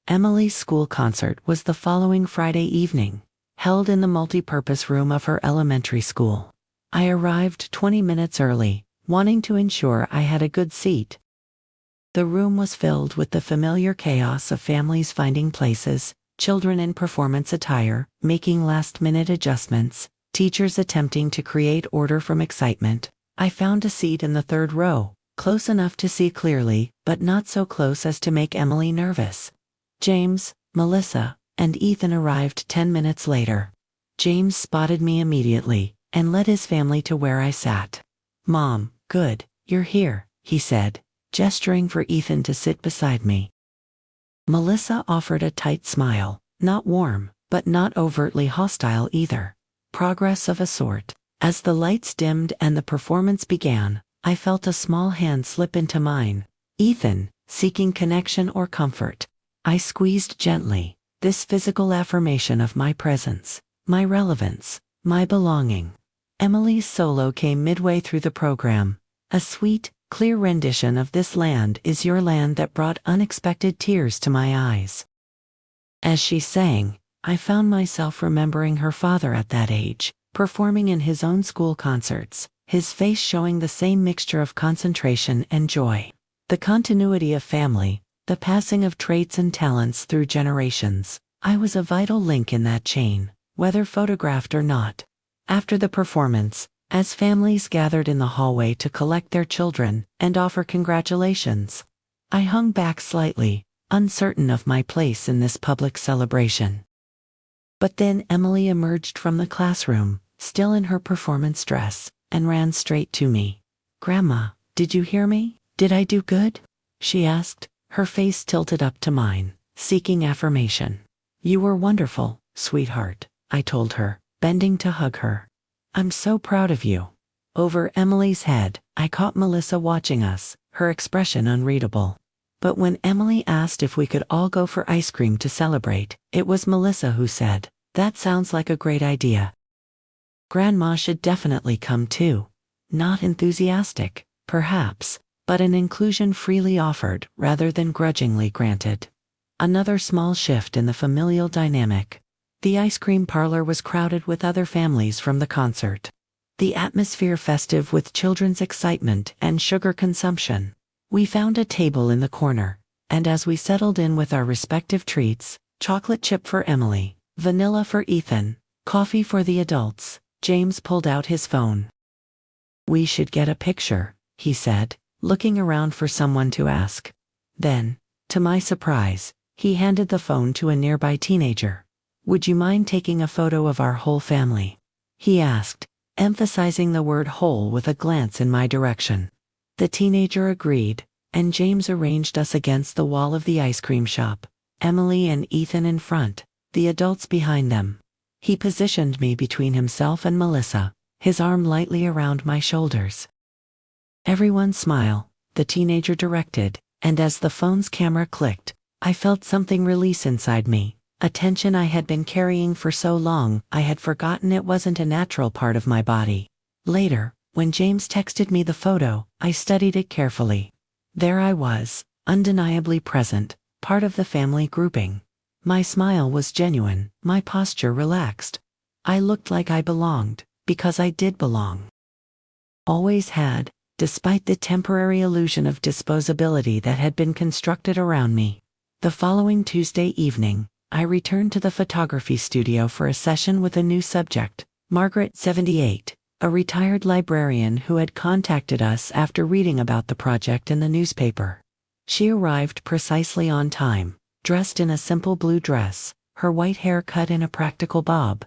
Emily's school concert was the following Friday evening, held in the multi-purpose room of her elementary school. I arrived 20 minutes early, wanting to ensure I had a good seat. The room was filled with the familiar chaos of families finding places, children in performance attire, making last-minute adjustments, teachers attempting to create order from excitement. I found a seat in the third row, close enough to see clearly, but not so close as to make Emily nervous. James, Melissa, and Ethan arrived 10 minutes later. James spotted me immediately and led his family to where I sat. "Mom, good, you're here," he said, gesturing for Ethan to sit beside me. Melissa offered a tight smile, not warm, but not overtly hostile either. Progress of a sort. As the lights dimmed and the performance began, I felt a small hand slip into mine. Ethan, seeking connection or comfort. I squeezed gently, this physical affirmation of my presence, my relevance, my belonging. Emily's solo came midway through the program. A sweet, clear rendition of "This Land Is Your Land" that brought unexpected tears to my eyes. As she sang, I found myself remembering her father at that age, performing in his own school concerts, his face showing the same mixture of concentration and joy. The continuity of family, the passing of traits and talents through generations. I was a vital link in that chain, whether photographed or not. After the performance, as families gathered in the hallway to collect their children and offer congratulations, I hung back slightly, uncertain of my place in this public celebration. But then Emily emerged from the classroom, still in her performance dress, and ran straight to me. "Grandma, did you hear me? Did I do good?" she asked, her face tilted up to mine, seeking affirmation. "You were wonderful, sweetheart," I told her, bending to hug her. "I'm so proud of you." Over Emily's head, I caught Melissa watching us, her expression unreadable. But when Emily asked if we could all go for ice cream to celebrate, it was Melissa who said, "That sounds like a great idea. Grandma should definitely come too." Not enthusiastic, perhaps, but an inclusion freely offered rather than grudgingly granted. Another small shift in the familial dynamic. The ice cream parlor was crowded with other families from the concert. The atmosphere festive with children's excitement and sugar consumption. We found a table in the corner, and as we settled in with our respective treats, chocolate chip for Emily, vanilla for Ethan, coffee for the adults, James pulled out his phone. "We should get a picture," he said, looking around for someone to ask. Then, to my surprise, he handed the phone to a nearby teenager. "Would you mind taking a photo of our whole family?" he asked, emphasizing the word whole with a glance in my direction. The teenager agreed, and James arranged us against the wall of the ice cream shop, Emily and Ethan in front, the adults behind them. He positioned me between himself and Melissa, his arm lightly around my shoulders. "Everyone smile," the teenager directed, and as the phone's camera clicked, I felt something release inside me, a tension I had been carrying for so long I had forgotten it wasn't a natural part of my body. Later, when James texted me the photo, I studied it carefully. There I was, undeniably present, part of the family grouping. My smile was genuine, my posture relaxed. I looked like I belonged, because I did belong. Always had, despite the temporary illusion of disposability that had been constructed around me. The following Tuesday evening, I returned to the photography studio for a session with a new subject, Margaret, 78. A retired librarian who had contacted us after reading about the project in the newspaper. She arrived precisely on time, dressed in a simple blue dress, her white hair cut in a practical bob.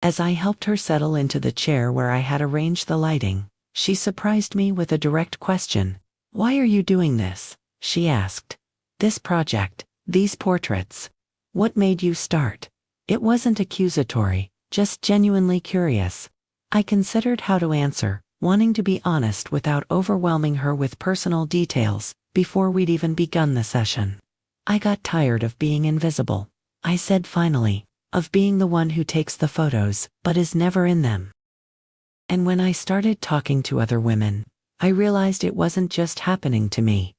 As I helped her settle into the chair where I had arranged the lighting, she surprised me with a direct question. "Why are you doing this?" she asked. "This project, these portraits." What made you start? It wasn't accusatory, just genuinely curious. I considered how to answer, wanting to be honest without overwhelming her with personal details, before we'd even begun the session. I got tired of being invisible. I said finally, of being the one who takes the photos, but is never in them. And when I started talking to other women, I realized it wasn't just happening to me.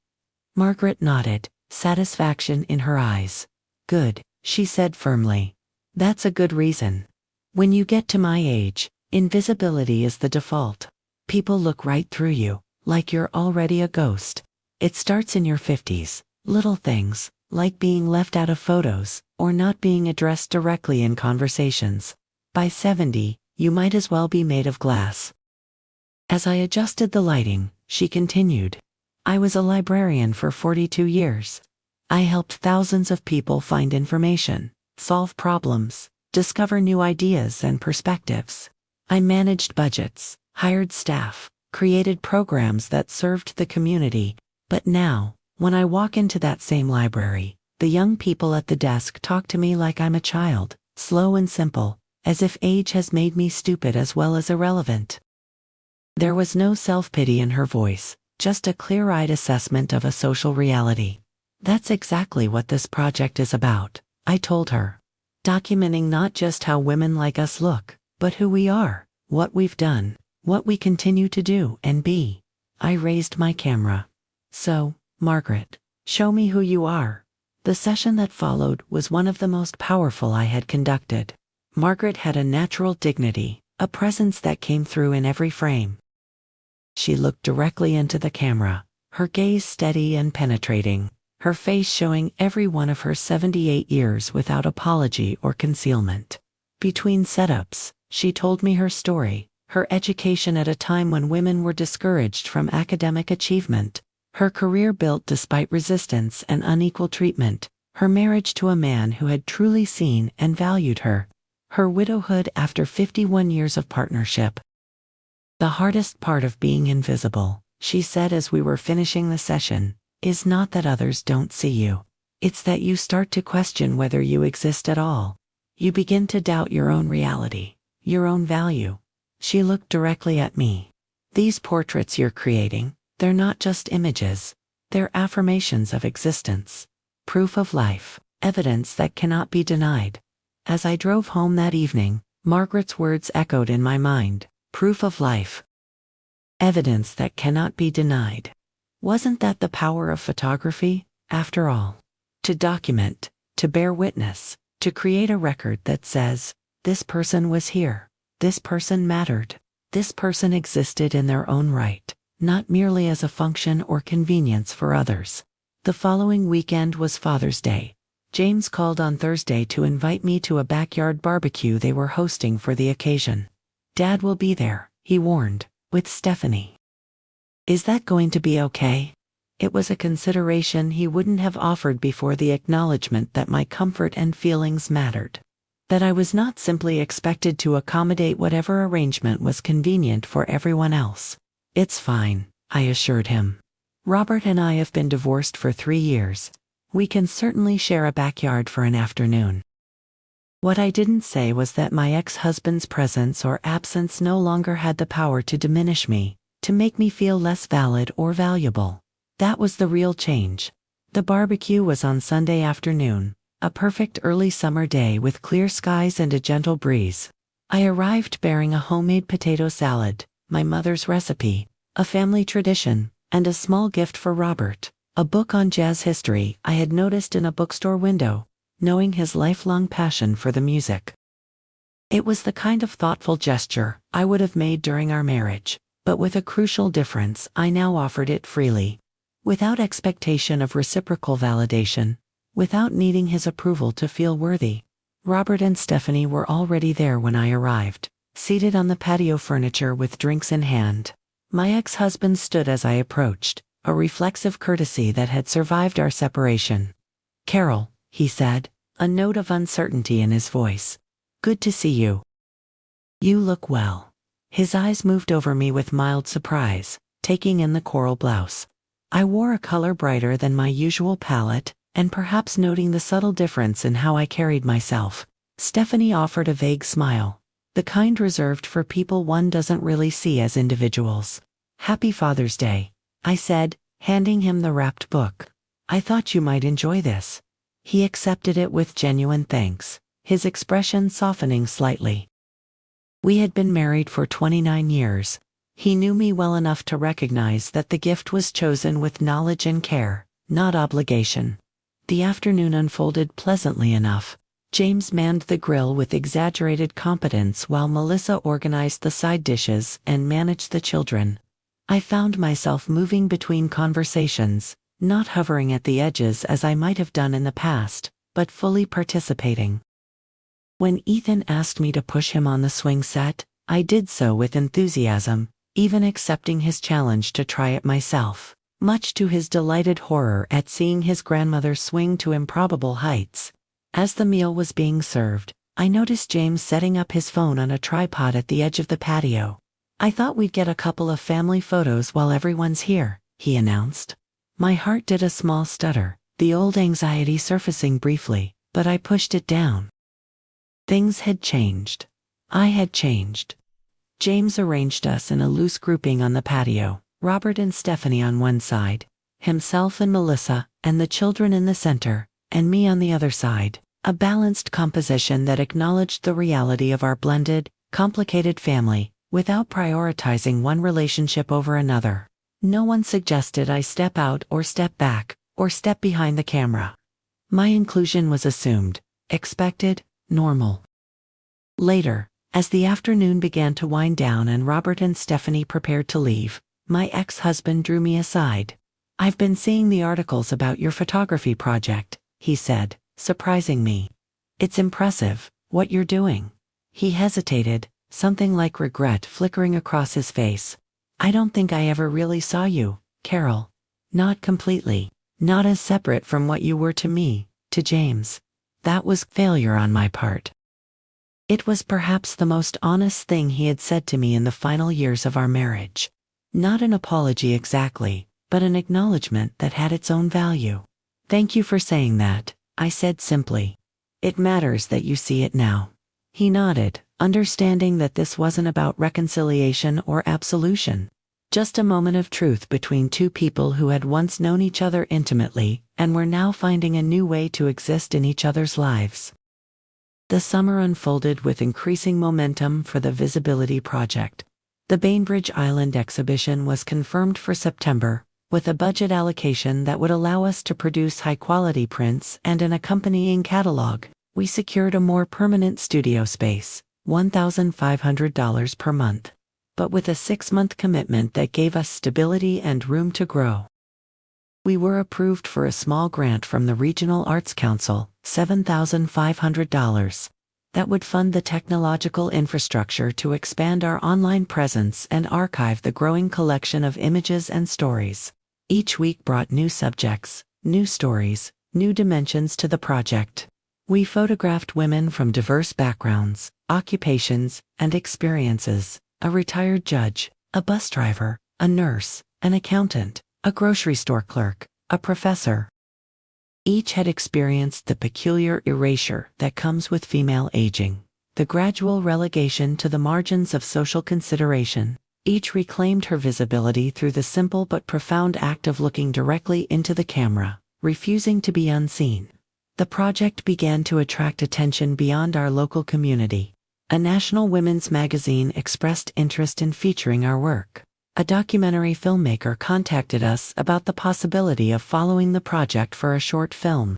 Margaret nodded, satisfaction in her eyes. Good, she said firmly. That's a good reason. When you get to my age, invisibility is the default. People look right through you, like you're already a ghost. It starts in your 50s, little things, like being left out of photos, or not being addressed directly in conversations. By 70, you might as well be made of glass. As I adjusted the lighting, she continued. I was a librarian for 42 years. I helped thousands of people find information, solve problems, discover new ideas and perspectives. I managed budgets, hired staff, created programs that served the community. But now, when I walk into that same library, the young people at the desk talk to me like I'm a child, slow and simple, as if age has made me stupid as well as irrelevant. There was no self-pity in her voice, just a clear-eyed assessment of a social reality. That's exactly what this project is about, I told her. Documenting not just how women like us look, but who we are, what we've done, what we continue to do and be. I raised my camera. So, Margaret, show me who you are. The session that followed was one of the most powerful I had conducted. Margaret had a natural dignity, a presence that came through in every frame. She looked directly into the camera, her gaze steady and penetrating, her face showing every one of her 78 years without apology or concealment. Between setups, she told me her story, her education at a time when women were discouraged from academic achievement, her career built despite resistance and unequal treatment, her marriage to a man who had truly seen and valued her, her widowhood after 51 years of partnership. The hardest part of being invisible, she said as we were finishing the session, is not that others don't see you. It's that you start to question whether you exist at all. You begin to doubt your own reality, your own value. She looked directly at me. These portraits you're creating, they're not just images. They're affirmations of existence. Proof of life, evidence that cannot be denied. As I drove home that evening, Margaret's words echoed in my mind. Proof of life. Evidence that cannot be denied. Wasn't that the power of photography, after all? To document, to bear witness, to create a record that says, this person was here, this person mattered, this person existed in their own right, not merely as a function or convenience for others. The following weekend was Father's Day. James called on Thursday to invite me to a backyard barbecue they were hosting for the occasion. Dad will be there, he warned, with Stephanie. Is that going to be okay? It was a consideration he wouldn't have offered before the acknowledgement that my comfort and feelings mattered. That I was not simply expected to accommodate whatever arrangement was convenient for everyone else. It's fine, I assured him. Robert and I have been divorced for 3 years. We can certainly share a backyard for an afternoon. What I didn't say was that my ex-husband's presence or absence no longer had the power to diminish me, to make me feel less valid or valuable. That was the real change. The barbecue was on Sunday afternoon, a perfect early summer day with clear skies and a gentle breeze. I arrived bearing a homemade potato salad, my mother's recipe, a family tradition, and a small gift for Robert, a book on jazz history I had noticed in a bookstore window, knowing his lifelong passion for the music. It was the kind of thoughtful gesture I would have made during our marriage, but with a crucial difference: I now offered it freely, without expectation of reciprocal validation, without needing his approval to feel worthy. Robert and Stephanie were already there when I arrived, seated on the patio furniture with drinks in hand. My ex-husband stood as I approached, a reflexive courtesy that had survived our separation. "Carol," he said, a note of uncertainty in his voice. "Good to see you. You look well." His eyes moved over me with mild surprise, taking in the coral blouse. I wore a color brighter than my usual palette, and perhaps noting the subtle difference in how I carried myself. Stephanie offered a vague smile, the kind reserved for people one doesn't really see as individuals. "Happy Father's Day," I said, handing him the wrapped book. "I thought you might enjoy this." He accepted it with genuine thanks, his expression softening slightly. We had been married for 29 years. He knew me well enough to recognize that the gift was chosen with knowledge and care, not obligation. The afternoon unfolded pleasantly enough. James manned the grill with exaggerated competence while Melissa organized the side dishes and managed the children. I found myself moving between conversations, not hovering at the edges as I might have done in the past, but fully participating. When Ethan asked me to push him on the swing set, I did so with enthusiasm, even accepting his challenge to try it myself, much to his delighted horror at seeing his grandmother swing to improbable heights. As the meal was being served, I noticed James setting up his phone on a tripod at the edge of the patio. "I thought we'd get a couple of family photos while everyone's here," he announced. My heart did a small stutter, the old anxiety surfacing briefly, but I pushed it down. Things had changed. I had changed. James arranged us in a loose grouping on the patio, Robert and Stephanie on one side, himself and Melissa, and the children in the center, and me on the other side, a balanced composition that acknowledged the reality of our blended, complicated family, without prioritizing one relationship over another. No one suggested I step out or step back, or step behind the camera. My inclusion was assumed, expected, normal. Later, as the afternoon began to wind down and Robert and Stephanie prepared to leave, my ex-husband drew me aside. "I've been seeing the articles about your photography project," he said, surprising me. "It's impressive, what you're doing." He hesitated, something like regret flickering across his face. "I don't think I ever really saw you, Carol. Not completely. Not as separate from what you were to me, to James. That was failure on my part." It was perhaps the most honest thing he had said to me in the final years of our marriage. Not an apology exactly, but an acknowledgement that had its own value. "Thank you for saying that," I said simply. "It matters that you see it now." He nodded, understanding that this wasn't about reconciliation or absolution. Just a moment of truth between two people who had once known each other intimately and were now finding a new way to exist in each other's lives. The summer unfolded with increasing momentum for the Visibility Project. The Bainbridge Island exhibition was confirmed for September, with a budget allocation that would allow us to produce high-quality prints and an accompanying catalog. We secured a more permanent studio space, $1,500 per month, but with a 6-month commitment that gave us stability and room to grow. We were approved for a small grant from the Regional Arts Council, $7,500, that would fund the technological infrastructure to expand our online presence and archive the growing collection of images and stories. Each week brought new subjects, new stories, new dimensions to the project. We photographed women from diverse backgrounds, occupations, and experiences: a retired judge, a bus driver, a nurse, an accountant, a grocery store clerk, a professor. Each had experienced the peculiar erasure that comes with female aging, the gradual relegation to the margins of social consideration. Each reclaimed her visibility through the simple but profound act of looking directly into the camera, refusing to be unseen. The project began to attract attention beyond our local community. A national women's magazine expressed interest in featuring our work. A documentary filmmaker contacted us about the possibility of following the project for a short film.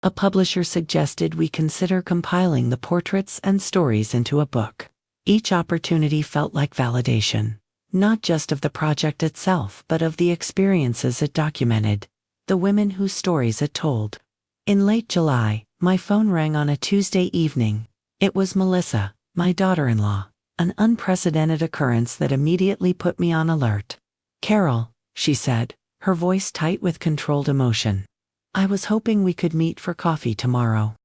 A publisher suggested we consider compiling the portraits and stories into a book. Each opportunity felt like validation, not just of the project itself but of the experiences it documented, the women whose stories it told. In late July, my phone rang on a Tuesday evening. It was Melissa, my daughter-in-law, an unprecedented occurrence that immediately put me on alert. "Carol," she said, her voice tight with controlled emotion. "I was hoping we could meet for coffee tomorrow."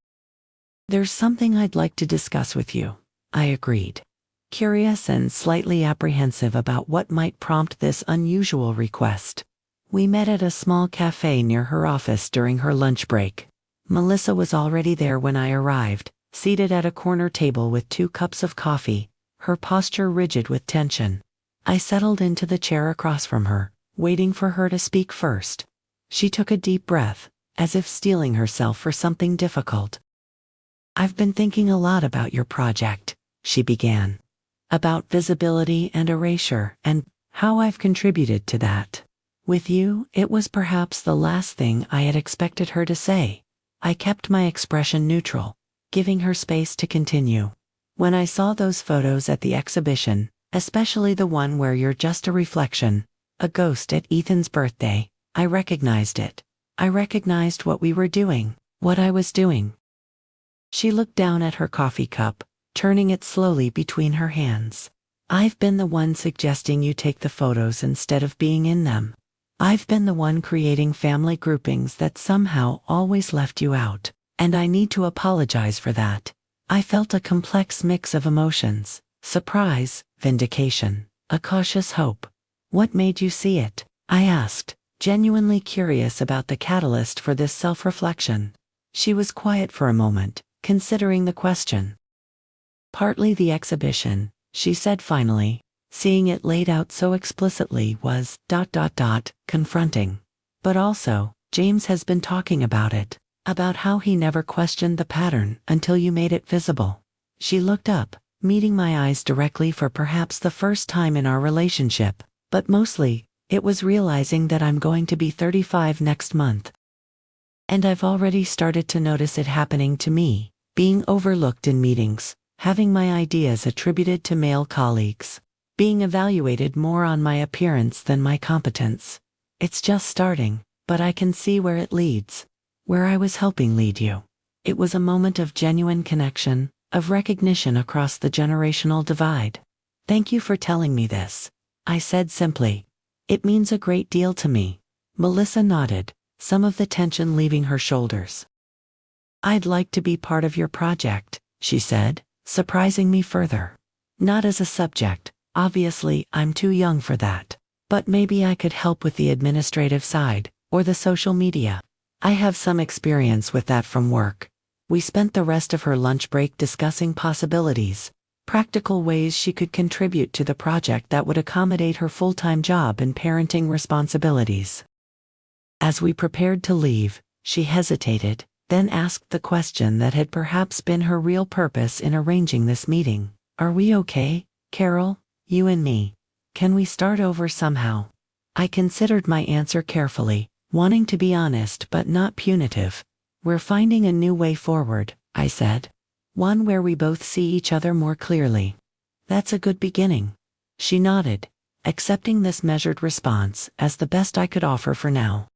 "There's something I'd like to discuss with you," I agreed, curious and slightly apprehensive about what might prompt this unusual request. We met at a small cafe near her office during her lunch break. Melissa was already there when I arrived, seated at a corner table with 2 cups of coffee, her posture rigid with tension. I settled into the chair across from her, waiting for her to speak first. She took a deep breath, as if steeling herself for something difficult. "I've been thinking a lot about your project," she began. "About visibility and erasure, and how I've contributed to that." With you, it was perhaps the last thing I had expected her to say. I kept my expression neutral, giving her space to continue. "When I saw those photos at the exhibition, especially the one where you're just a reflection, a ghost at Ethan's birthday, I recognized it. I recognized what we were doing, what I was doing." She looked down at her coffee cup, turning it slowly between her hands. "I've been the one suggesting you take the photos instead of being in them. I've been the one creating family groupings that somehow always left you out, and I need to apologize for that." I felt a complex mix of emotions: surprise, vindication, a cautious hope. "What made you see it?" I asked, genuinely curious about the catalyst for this self-reflection. She was quiet for a moment, considering the question. "Partly the exhibition," she said finally. "Seeing it laid out so explicitly was ... confronting. But also, James has been talking about it, about how he never questioned the pattern until you made it visible." She looked up, meeting my eyes directly for perhaps the first time in our relationship, but mostly, it was realizing that I'm going to be 35 next month. And I've already started to notice it happening to me, being overlooked in meetings, having my ideas attributed to male colleagues, being evaluated more on my appearance than my competence. It's just starting, but I can see where it leads. Where I was helping lead you. It was a moment of genuine connection, of recognition across the generational divide. "Thank you for telling me this," I said simply. "It means a great deal to me." Melissa nodded, some of the tension leaving her shoulders. "I'd like to be part of your project," she said, surprising me further. "Not as a subject, obviously I'm too young for that. But maybe I could help with the administrative side, or the social media. I have some experience with that from work." We spent the rest of her lunch break discussing possibilities, practical ways she could contribute to the project that would accommodate her full-time job and parenting responsibilities. As we prepared to leave, she hesitated, then asked the question that had perhaps been her real purpose in arranging this meeting. "Are we okay, Carol, you and me? Can we start over somehow?" I considered my answer carefully, wanting to be honest but not punitive. "We're finding a new way forward," I said. "One where we both see each other more clearly." "That's a good beginning." She nodded, accepting this measured response as the best I could offer for now.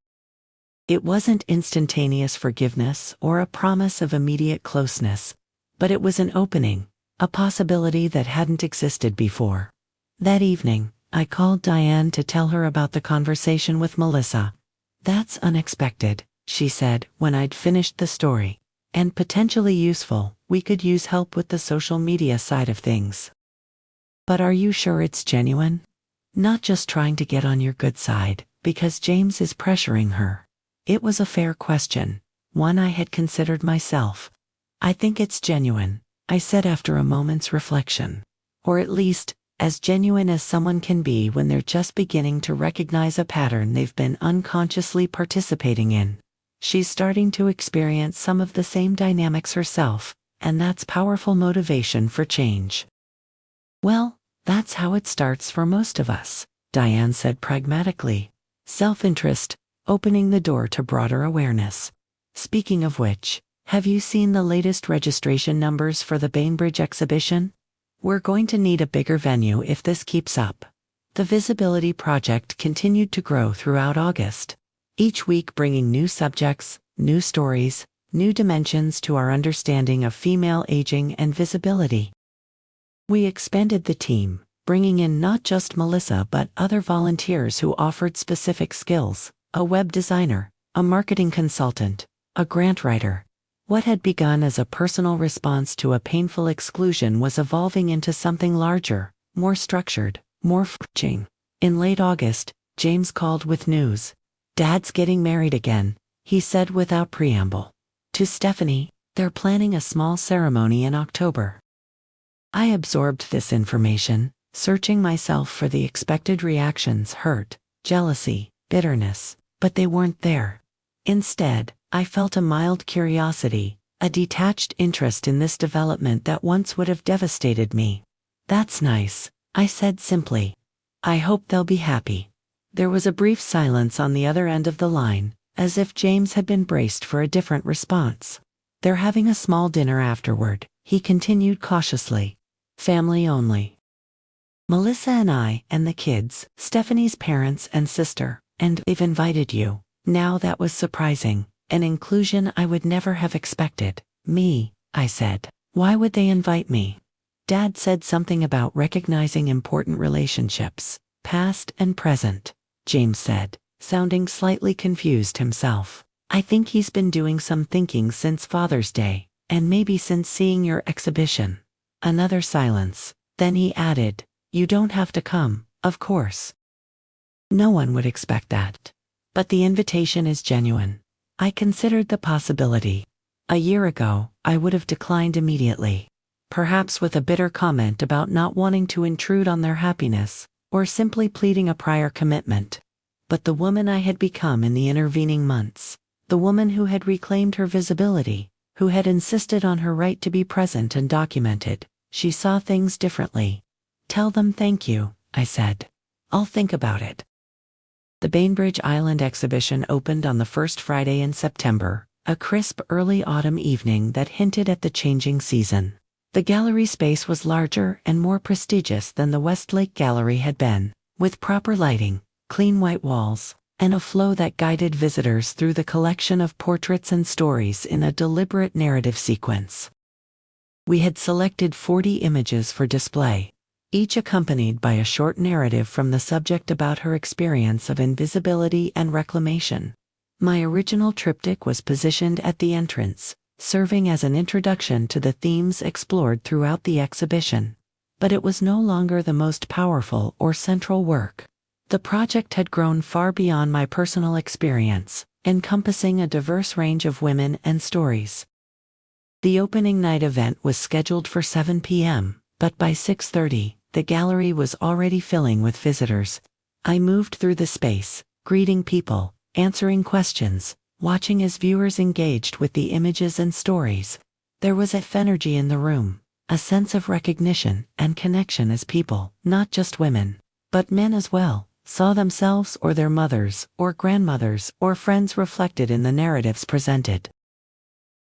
It wasn't instantaneous forgiveness or a promise of immediate closeness, but it was an opening, a possibility that hadn't existed before. That evening, I called Diane to tell her about the conversation with Melissa. "That's unexpected," she said when I'd finished the story. "And potentially useful. We could use help with the social media side of things." "But are you sure it's genuine? Not just trying to get on your good side, because James is pressuring her?" It was a fair question, one I had considered myself. "I think it's genuine," I said after a moment's reflection. "Or at least, as genuine as someone can be when they're just beginning to recognize a pattern they've been unconsciously participating in. She's starting to experience some of the same dynamics herself, and that's powerful motivation for change." "Well, that's how it starts for most of us," Diane said pragmatically. "Self-interest, opening the door to broader awareness. Speaking of which, have you seen the latest registration numbers for the Bainbridge exhibition? We're going to need a bigger venue if this keeps up." The Visibility Project continued to grow throughout August, each week bringing new subjects, new stories, new dimensions to our understanding of female aging and visibility. We expanded the team, bringing in not just Melissa but other volunteers who offered specific skills: a web designer, a marketing consultant, a grant writer. What had begun as a personal response to a painful exclusion was evolving into something larger, more structured, more fetching. In late August, James called with news. Dad's getting married again, he said without preamble. To Stephanie, they're planning a small ceremony in October. I absorbed this information, searching myself for the expected reactions: hurt, jealousy, bitterness, but they weren't there. Instead, I felt a mild curiosity, a detached interest in this development that once would have devastated me. That's nice, I said simply. I hope they'll be happy. There was a brief silence on the other end of the line, as if James had been braced for a different response. They're having a small dinner afterward, he continued cautiously. Family only. Melissa and I and the kids, Stephanie's parents and sister, and they've invited you. Now that was surprising, an inclusion I would never have expected. Me, I said. Why would they invite me? Dad said something about recognizing important relationships, past and present, James said, sounding slightly confused himself. I think he's been doing some thinking since Father's Day, and maybe since seeing your exhibition. Another silence. Then he added, you don't have to come, of course. No one would expect that. But the invitation is genuine. I considered the possibility. A year ago, I would have declined immediately. Perhaps with a bitter comment about not wanting to intrude on their happiness, or simply pleading a prior commitment. But the woman I had become in the intervening months, the woman who had reclaimed her visibility, who had insisted on her right to be present and documented, she saw things differently. Tell them thank you, I said. I'll think about it. The Bainbridge Island exhibition opened on the first Friday in September, a crisp early autumn evening that hinted at the changing season. The gallery space was larger and more prestigious than the Westlake Gallery had been, with proper lighting, clean white walls, and a flow that guided visitors through the collection of portraits and stories in a deliberate narrative sequence. We had selected 40 images for display, each accompanied by a short narrative from the subject about her experience of invisibility and reclamation. My original triptych was positioned at the entrance, serving as an introduction to the themes explored throughout the exhibition. But it was no longer the most powerful or central work. The project had grown far beyond my personal experience, encompassing a diverse range of women and stories. The opening night event was scheduled for 7 p.m., but by 6:30, the gallery was already filling with visitors. I moved through the space, greeting people, answering questions, watching as viewers engaged with the images and stories. There was a energy in the room, a sense of recognition and connection as people, not just women, but men as well, saw themselves or their mothers or grandmothers or friends reflected in the narratives presented.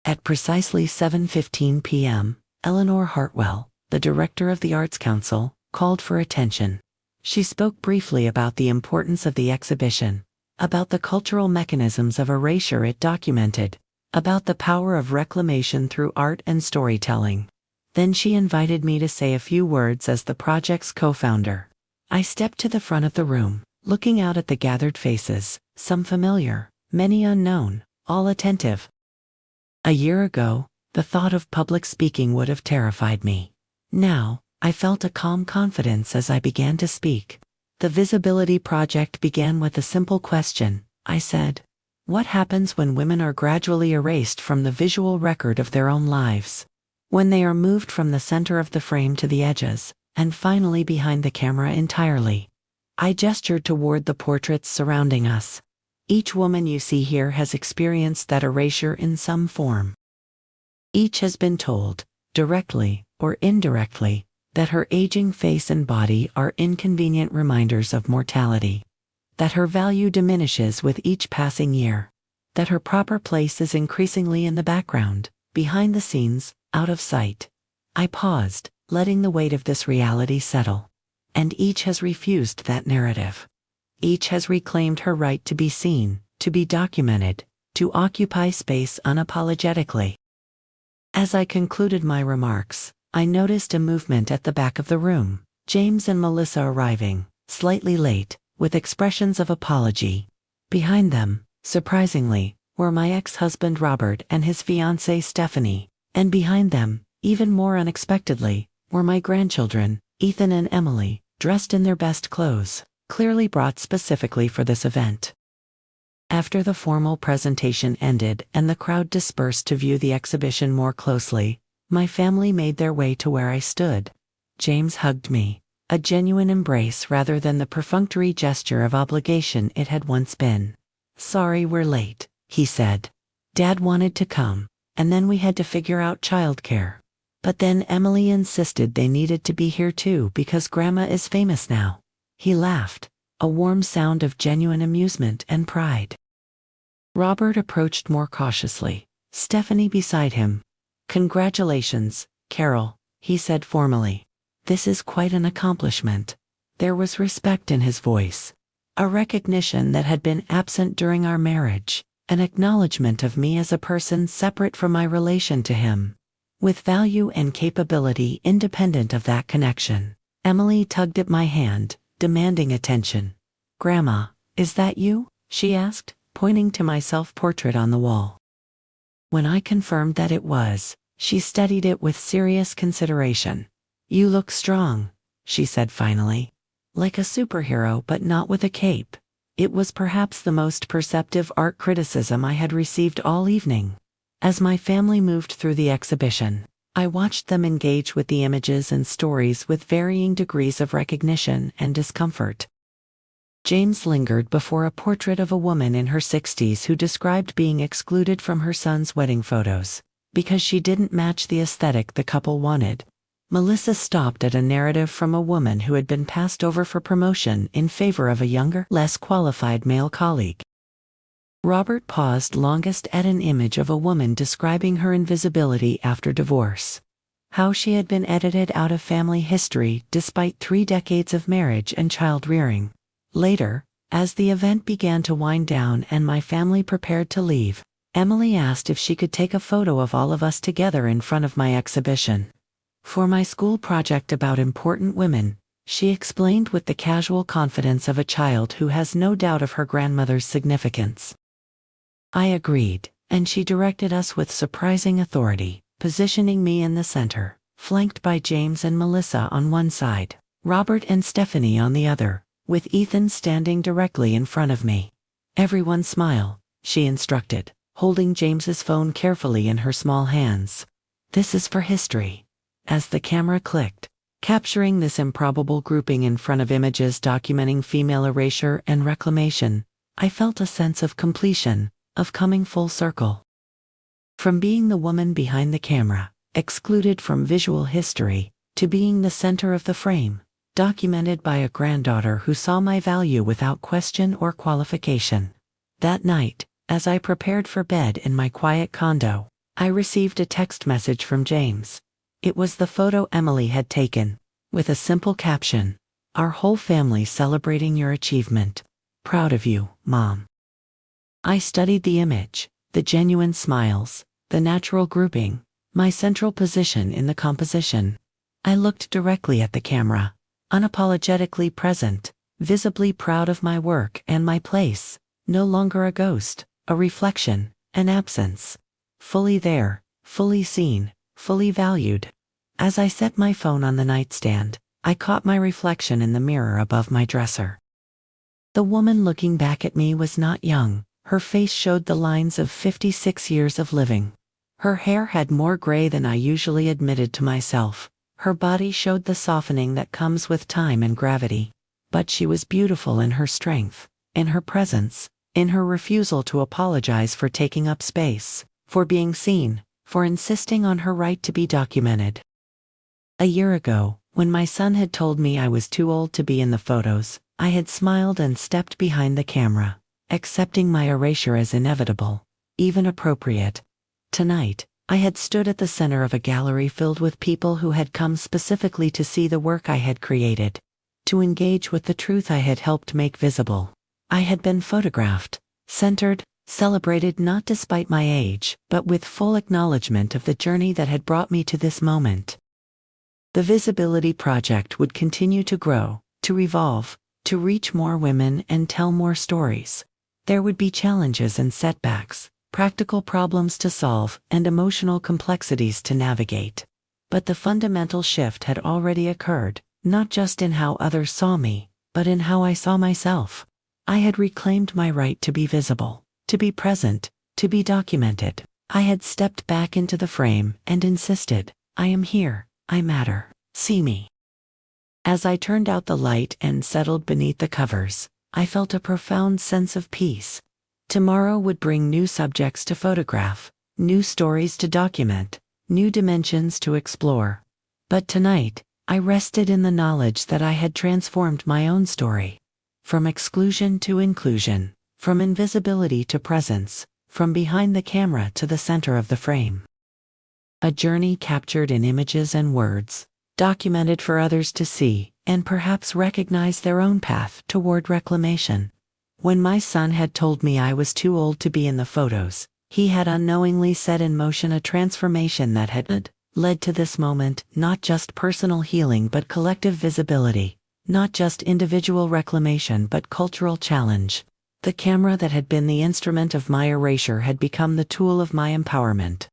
At precisely 7:15 p.m., Eleanor Hartwell, the director of the Arts Council, called for attention. She spoke briefly about the importance of the exhibition, about the cultural mechanisms of erasure it documented, about the power of reclamation through art and storytelling. Then she invited me to say a few words as the project's co-founder. I stepped to the front of the room, looking out at the gathered faces, some familiar, many unknown, all attentive. A year ago, the thought of public speaking would have terrified me. Now, I felt a calm confidence as I began to speak. The Visibility Project began with a simple question, I said. What happens when women are gradually erased from the visual record of their own lives? When they are moved from the center of the frame to the edges, and finally behind the camera entirely? I gestured toward the portraits surrounding us. Each woman you see here has experienced that erasure in some form. Each has been told, directly or indirectly, that her aging face and body are inconvenient reminders of mortality, that her value diminishes with each passing year, that her proper place is increasingly in the background, behind the scenes, out of sight. I paused, letting the weight of this reality settle. And each has refused that narrative. Each has reclaimed her right to be seen, to be documented, to occupy space unapologetically. As I concluded my remarks, I noticed a movement at the back of the room, James and Melissa arriving, slightly late, with expressions of apology. Behind them, surprisingly, were my ex-husband Robert and his fiancée Stephanie, and behind them, even more unexpectedly, were my grandchildren, Ethan and Emily, dressed in their best clothes, clearly brought specifically for this event. After the formal presentation ended and the crowd dispersed to view the exhibition more closely, my family made their way to where I stood. James hugged me, a genuine embrace rather than the perfunctory gesture of obligation it had once been. "Sorry we're late," he said. "Dad wanted to come, and then we had to figure out childcare. But then Emily insisted they needed to be here too because Grandma is famous now." He laughed, a warm sound of genuine amusement and pride. Robert approached more cautiously, Stephanie beside him. "Congratulations, Carol," he said formally. "This is quite an accomplishment." There was respect in his voice, a recognition that had been absent during our marriage, an acknowledgement of me as a person separate from my relation to him, with value and capability independent of that connection. Emily tugged at my hand, demanding attention. "Grandma, is that you?" she asked, pointing to my self-portrait on the wall. When I confirmed that it was, she studied it with serious consideration. "You look strong," she said finally. "Like a superhero but not with a cape." It was perhaps the most perceptive art criticism I had received all evening. As my family moved through the exhibition, I watched them engage with the images and stories with varying degrees of recognition and discomfort. James lingered before a portrait of a woman in her 60s who described being excluded from her son's wedding photos because she didn't match the aesthetic the couple wanted. Melissa stopped at a narrative from a woman who had been passed over for promotion in favor of a younger, less qualified male colleague. Robert paused longest at an image of a woman describing her invisibility after divorce. How she had been edited out of family history despite 3 decades of marriage and child-rearing. Later, as the event began to wind down and my family prepared to leave, Emily asked if she could take a photo of all of us together in front of my exhibition. "For my school project about important women," she explained with the casual confidence of a child who has no doubt of her grandmother's significance. I agreed, and she directed us with surprising authority, positioning me in the center, flanked by James and Melissa on one side, Robert and Stephanie on the other, with Ethan standing directly in front of me. "Everyone smile," she instructed, holding James's phone carefully in her small hands. "This is for history." As the camera clicked, capturing this improbable grouping in front of images documenting female erasure and reclamation, I felt a sense of completion, of coming full circle. From being the woman behind the camera, excluded from visual history, to being the center of the frame, documented by a granddaughter who saw my value without question or qualification. That night, as I prepared for bed in my quiet condo, I received a text message from James. It was the photo Emily had taken, with a simple caption, "Our whole family celebrating your achievement. Proud of you, Mom." I studied the image, the genuine smiles, the natural grouping, my central position in the composition. I looked directly at the camera, unapologetically present, visibly proud of my work and my place, no longer a ghost, a reflection, an absence. Fully there, fully seen, fully valued. As I set my phone on the nightstand, I caught my reflection in the mirror above my dresser. The woman looking back at me was not young. Her face showed the lines of 56 years of living. Her hair had more gray than I usually admitted to myself. Her body showed the softening that comes with time and gravity. But she was beautiful in her strength, in her presence, in her refusal to apologize for taking up space, for being seen, for insisting on her right to be documented. A year ago, when my son had told me I was too old to be in the photos, I had smiled and stepped behind the camera, accepting my erasure as inevitable, even appropriate. Tonight, I had stood at the center of a gallery filled with people who had come specifically to see the work I had created, to engage with the truth I had helped make visible. I had been photographed, centered, celebrated not despite my age, but with full acknowledgement of the journey that had brought me to this moment. The Visibility Project would continue to grow, to evolve, to reach more women and tell more stories. There would be challenges and setbacks, practical problems to solve, and emotional complexities to navigate. But the fundamental shift had already occurred, not just in how others saw me, but in how I saw myself. I had reclaimed my right to be visible, to be present, to be documented. I had stepped back into the frame and insisted, I am here, I matter, see me. As I turned out the light and settled beneath the covers, I felt a profound sense of peace. Tomorrow would bring new subjects to photograph, new stories to document, new dimensions to explore. But tonight, I rested in the knowledge that I had transformed my own story. From exclusion to inclusion, from invisibility to presence, from behind the camera to the center of the frame. A journey captured in images and words, documented for others to see, and perhaps recognize their own path toward reclamation. When my son had told me I was too old to be in the photos, he had unknowingly set in motion a transformation that had led to this moment, not just personal healing but collective visibility, not just individual reclamation but cultural challenge. The camera that had been the instrument of my erasure had become the tool of my empowerment.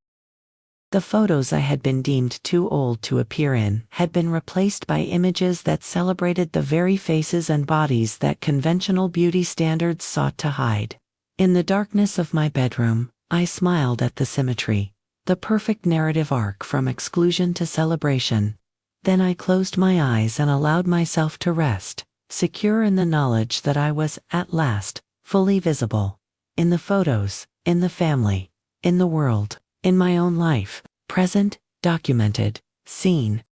The photos I had been deemed too old to appear in had been replaced by images that celebrated the very faces and bodies that conventional beauty standards sought to hide. In the darkness of my bedroom, I smiled at the symmetry, the perfect narrative arc from exclusion to celebration. Then I closed my eyes and allowed myself to rest, secure in the knowledge that I was, at last, fully visible. In the photos, in the family, in the world, in my own life, present, documented, seen,